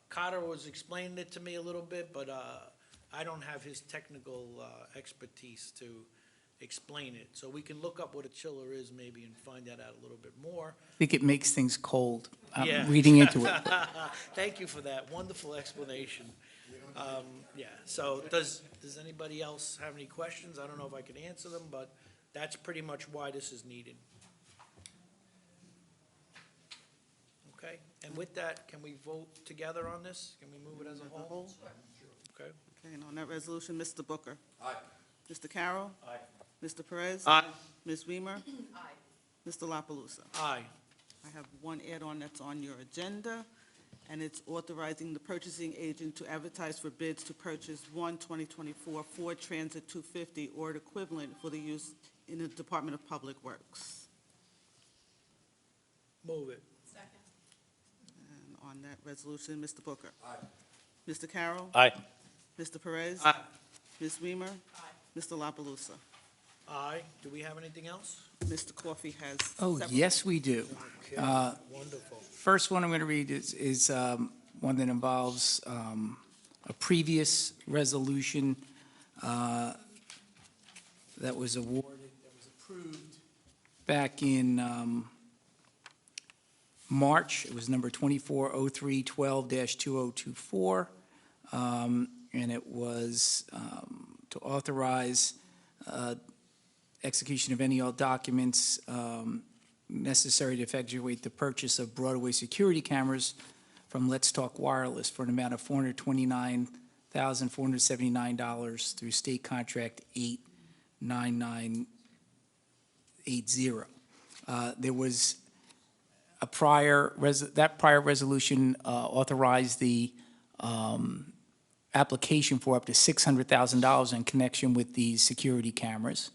Carter was explaining it to me a little bit, but I don't have his technical expertise to explain it. So we can look up what a chiller is maybe and find that out a little bit more. I think it makes things cold. Yeah. Reading into it. Thank you for that wonderful explanation. Yeah, so does anybody else have any questions? I don't know if I can answer them, but that's pretty much why this is needed. Okay, and with that, can we vote together on this? Can we move it as a whole? Okay. Okay, and on that resolution, Mr. Booker. Aye. Mr. Carroll. Aye. Mr. Perez. Aye. Ms. Weimer. Aye. Mr. La Palusa. Aye. I have one add-on that's on your agenda, and it's authorizing the purchasing agent to advertise for bids to purchase one 2024 Ford Transit 250 or equivalent for the use in the Department of Public Works. Move it. And on that resolution, Mr. Booker. Aye. Mr. Carroll. Aye. Mr. Perez. Aye. Ms. Weimer. Aye. Mr. La Palusa. Aye. Do we have anything else? Mr. Coffey has Oh, several. yes, we do. Okay, wonderful. First one I'm going to read is one that involves a previous resolution that was approved back in March. It was number 240312-2024, and it was to authorize execution of any all documents necessary to effectuate the purchase of Broadway security cameras from Let's Talk Wireless for an amount of $429,479 through state contract 89980. There was a that prior resolution authorized the application for up to $600,000 in connection with these security cameras.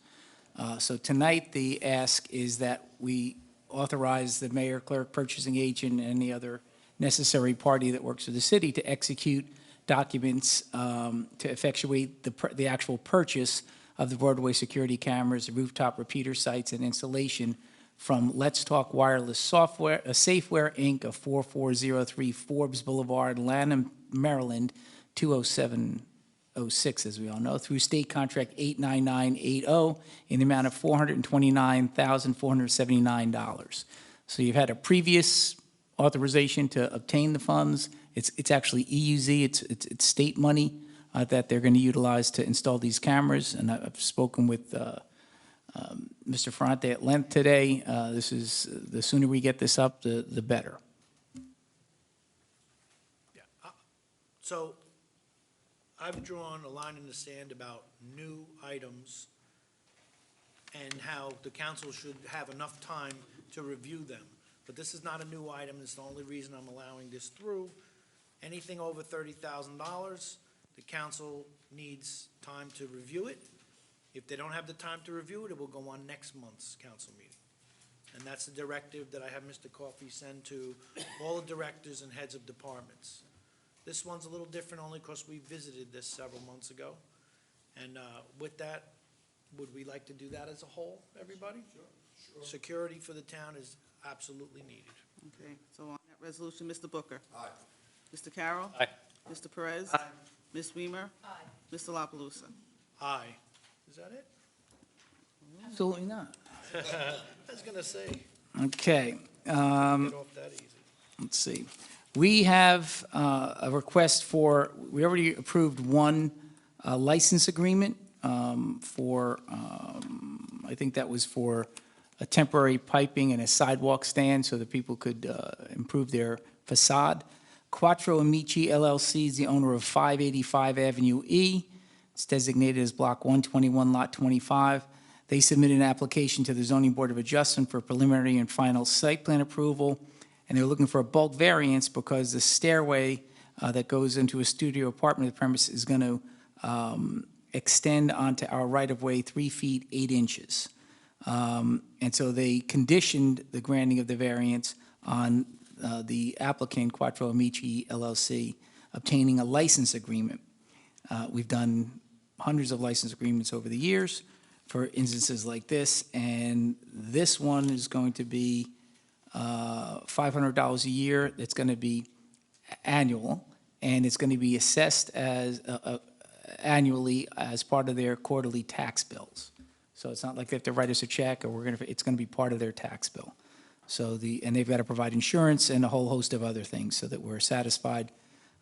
So tonight, the ask is that we authorize the mayor, clerk, purchasing agent, and any other necessary party that works for the city to execute documents to effectuate the actual purchase of the Broadway security cameras, rooftop repeater sites, and installation from Let's Talk Wireless Software, Safeware, Inc. of 4403 Forbes Boulevard, Lanham, Maryland, 20706, as we all know, through state contract 89980 in the amount of $429,479. So you've had a previous authorization to obtain the funds. It's actually EUZ, it's state money that they're going to utilize to install these cameras, and I've spoken with Mr. Ferrante at length today. This is, the sooner we get this up, the better. So I've drawn a line in the sand about new items and how the council should have enough time to review them. But this is not a new item. It's the only reason I'm allowing this through. Anything over $30,000, the council needs time to review it. If they don't have the time to review it, it will go on next month's council meeting. And that's the directive that I have Mr. Coffey send to all the directors and heads of departments. This one's a little different only because we visited this several months ago. And with that, would we like to do that as a whole, everybody? Sure. Security for the town is absolutely needed. Okay, so on that resolution, Mr. Booker. Aye. Mr. Carroll. Aye. Mr. Perez. Aye. Ms. Weimer. Aye. Mr. La Palusa. Aye. Is that it? Absolutely not. I was gonna say, Okay. get off that easy. Let's see. We have a request for, we already approved one license agreement for, I think that was for a temporary piping and a sidewalk stand so that people could improve their facade. Quattro Amici LLC is the owner of 585 Avenue E. It's designated as Block 121, Lot 25. They submitted an application to the Zoning Board of Adjustment for preliminary and final site plan approval, and they're looking for a bulk variance because the stairway that goes into a studio apartment premise is going to extend onto our right-of-way 3 feet 8 inches. And so they conditioned the granting of the variance on the applicant, Quattro Amici LLC, obtaining a license agreement. We've done hundreds of license agreements over the years for instances like this, and this one is going to be $500 a year. It's going to be annual, and it's going to be assessed as annually as part of their quarterly tax bills. So it's not like they have to write us a check, or it's going to be part of their tax bill. So and they've got to provide insurance and a whole host of other things so that we're satisfied.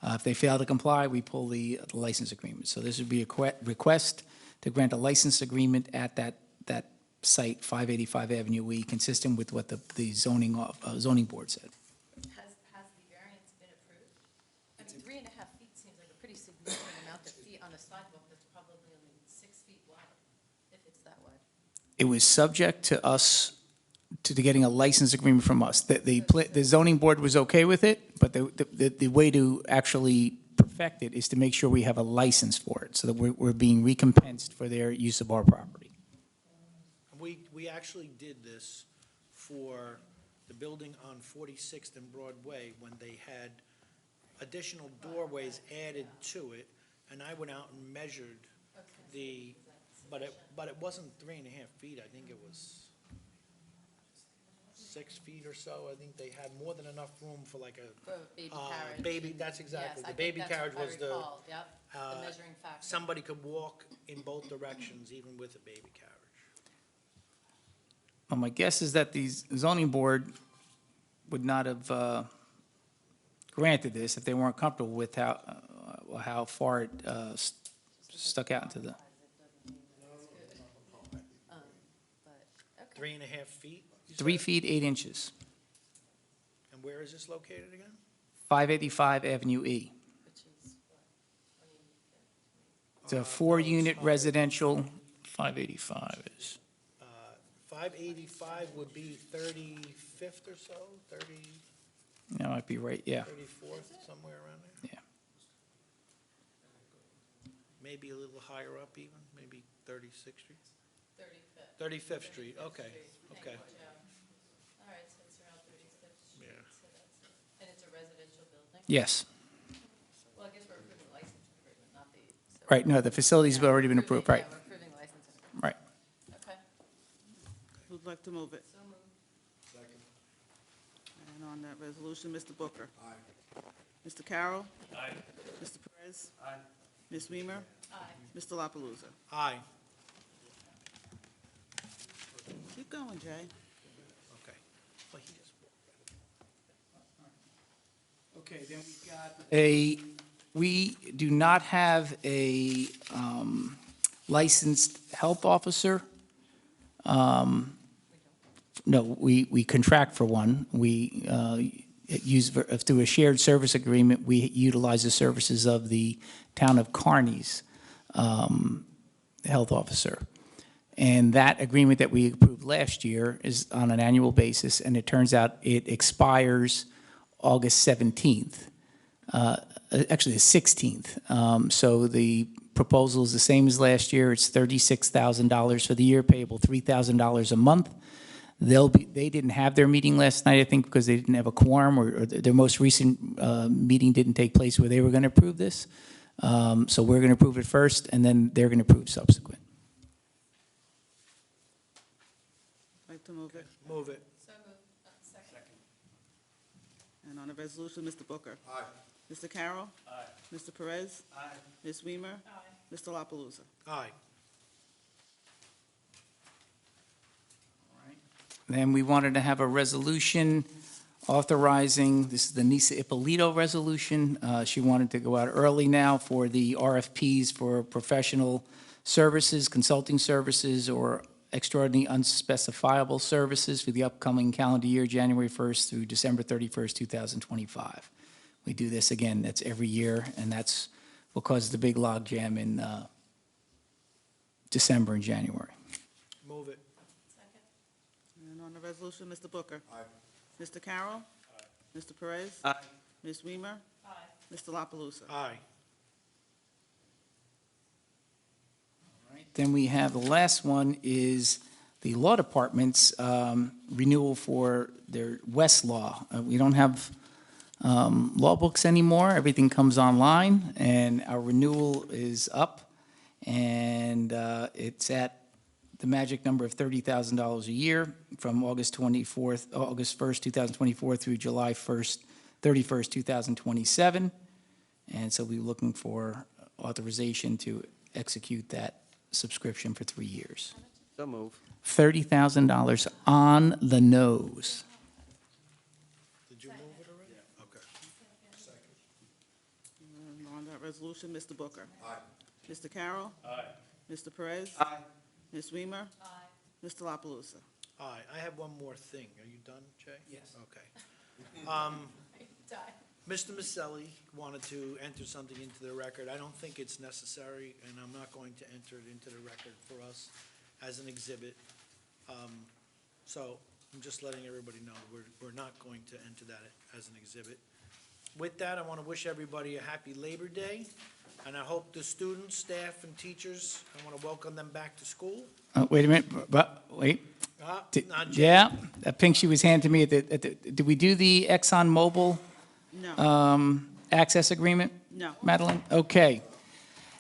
If they fail to comply, we pull the license agreement. So this would be a request to grant a license agreement at that site, 585 Avenue E, consistent with what the zoning board said. sidewalk that's probably only 6 feet wide, if it's that wide. It was subject to us, to getting a license agreement from us. The zoning board was okay with it, but the way to actually perfect it is to make sure we have a license for it, so that we're being recompensed for their use of our property. We actually did this for the building on 46th and Broadway when they had additional doorways added to it, and I went out and measured but it wasn't 3.5 feet, I think it was 6 feet or so. I think they had more than enough room for like a. For a baby carriage. Baby, that's exactly, Yes, I the think baby that's carriage what I was the. recall, yep, the measuring factor. Somebody could walk in both directions, even with a baby carriage. My guess is that the zoning board would not have granted this if they weren't comfortable with how far it stuck out into the. 3.5 feet? you 3 said? feet, 8 inches. And where is this located again? 585 Avenue E. It's a 4-unit residential, 585 is. 585 would be 35th or so, 30, That might be right, yeah. 34th, somewhere around there? Yeah. Maybe a little higher up even, maybe 36th Street? 35th. 35th Street, okay, okay. All right, so it's around 35th Street. Yeah. So that's, and it's a residential building? Yes. Well, I guess we're approving license agreement, not the. Right, no, the facility's already been approved, right, Yeah, we're approving license agreement. right. Okay. Who'd like to move it? So moved. And on that resolution, Mr. Booker. Aye. Mr. Carroll. Aye. Mr. Perez. Aye. Ms. Weimer. Aye. Mr. La Palusa. Aye, Keep going, Jay. okay. Well, he just- Okay, then we do not have a licensed health officer. No, we contract for one. We use, through a shared service agreement, we utilize the services of the town of Kearney's health officer. And that agreement that we approved last year is on an annual basis, and it turns out it expires August 17th, actually the 16th. So the proposal is the same as last year. It's $36,000 for the year, payable $3,000 a month. They didn't have their meeting last night, I think, because they didn't have a quorum, or their most recent meeting didn't take place where they were going to approve this. So we're going to approve it first, and then they're going to approve subsequent. Like to move it? Move it. So moved. Second. And on the resolution, Mr. Booker. Aye. Mr. Carroll. Aye. Mr. Perez. Aye. Ms. Weimer. Aye. Mr. La Palusa. Aye. Then we wanted to have a resolution authorizing, this is the Nisa Ippolito resolution. She wanted to go out early now for the RFPs for professional services, consulting services, or extraordinary unspecifiable services for the upcoming calendar year, January 1st through December 31st, 2025. We do this again, that's every year, and that's what causes the big log jam in December and January. Move it. And on the resolution, Mr. Booker. Aye. Mr. Carroll. Aye. Mr. Perez. Aye. Ms. Weimer. Aye. Mr. La Palusa. Aye. Then we have, the last one is the law department's renewal for their Westlaw. We don't have law books anymore. Everything comes online, and our renewal is up, and it's at the magic number of $30,000 a year from August 1st, 2024 through July 31st, 2027. And so we're looking for authorization to execute that subscription for 3 years. So move. $30,000 on the nose. Did you move it already? Okay. And on that resolution, Mr. Booker. Aye. Mr. Carroll. Aye. Mr. Perez. Aye. Ms. Weimer. Aye. Mr. La Palusa. Aye. I have one more thing. Are you done, Jay? Yes. Okay. Die. Mr. Maselli wanted to enter something into the record. I don't think it's necessary, and I'm not going to enter it into the record for us as an exhibit. So I'm just letting everybody know, we're not going to enter that as an exhibit. With that, I want to wish everybody a happy Labor Day, and I hope the students, staff, and teachers, I want to welcome them back to school. Wait a minute, wait. Not yet. Yeah, that pink sheet was handed to me did we do the ExxonMobil No, access agreement? no. Madeline? Okay.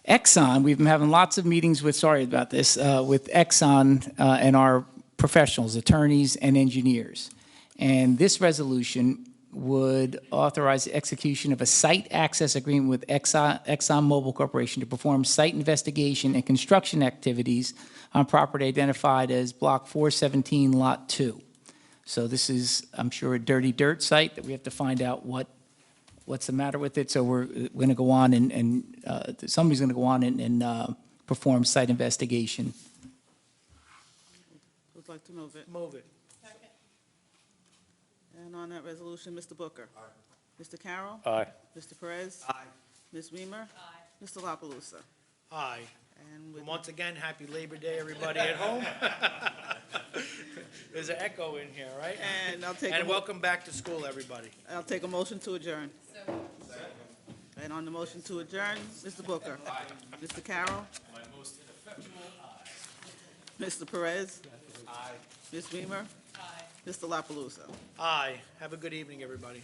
Exxon, we've been having lots of meetings with, sorry about this, with Exxon and our professionals, attorneys and engineers. And this resolution would authorize the execution of a site access agreement with ExxonMobil Corporation to perform site investigation and construction activities on property identified as Block 417, Lot 2. So this is, I'm sure, a dirty dirt site that we have to find out what's the matter with it. So we're going to go on and somebody's going to go on and perform site investigation. Who'd like to move it? Move it. And on that resolution, Mr. Booker. Aye. Mr. Carroll. Aye. Mr. Perez. Aye. Ms. Weimer. Aye. Mr. La Palusa. Aye. And with And once again, happy Labor Day, everybody at home. There's an echo in here, right? And I'll take And welcome back to school, everybody. I'll take a motion to adjourn. And on the motion to adjourn, Mr. Booker. Mr. Carroll. My most ineffectual aye. Mr. Perez. Aye. Ms. Weimer. Aye. Mr. La Palusa. Aye. Have a good evening, everybody.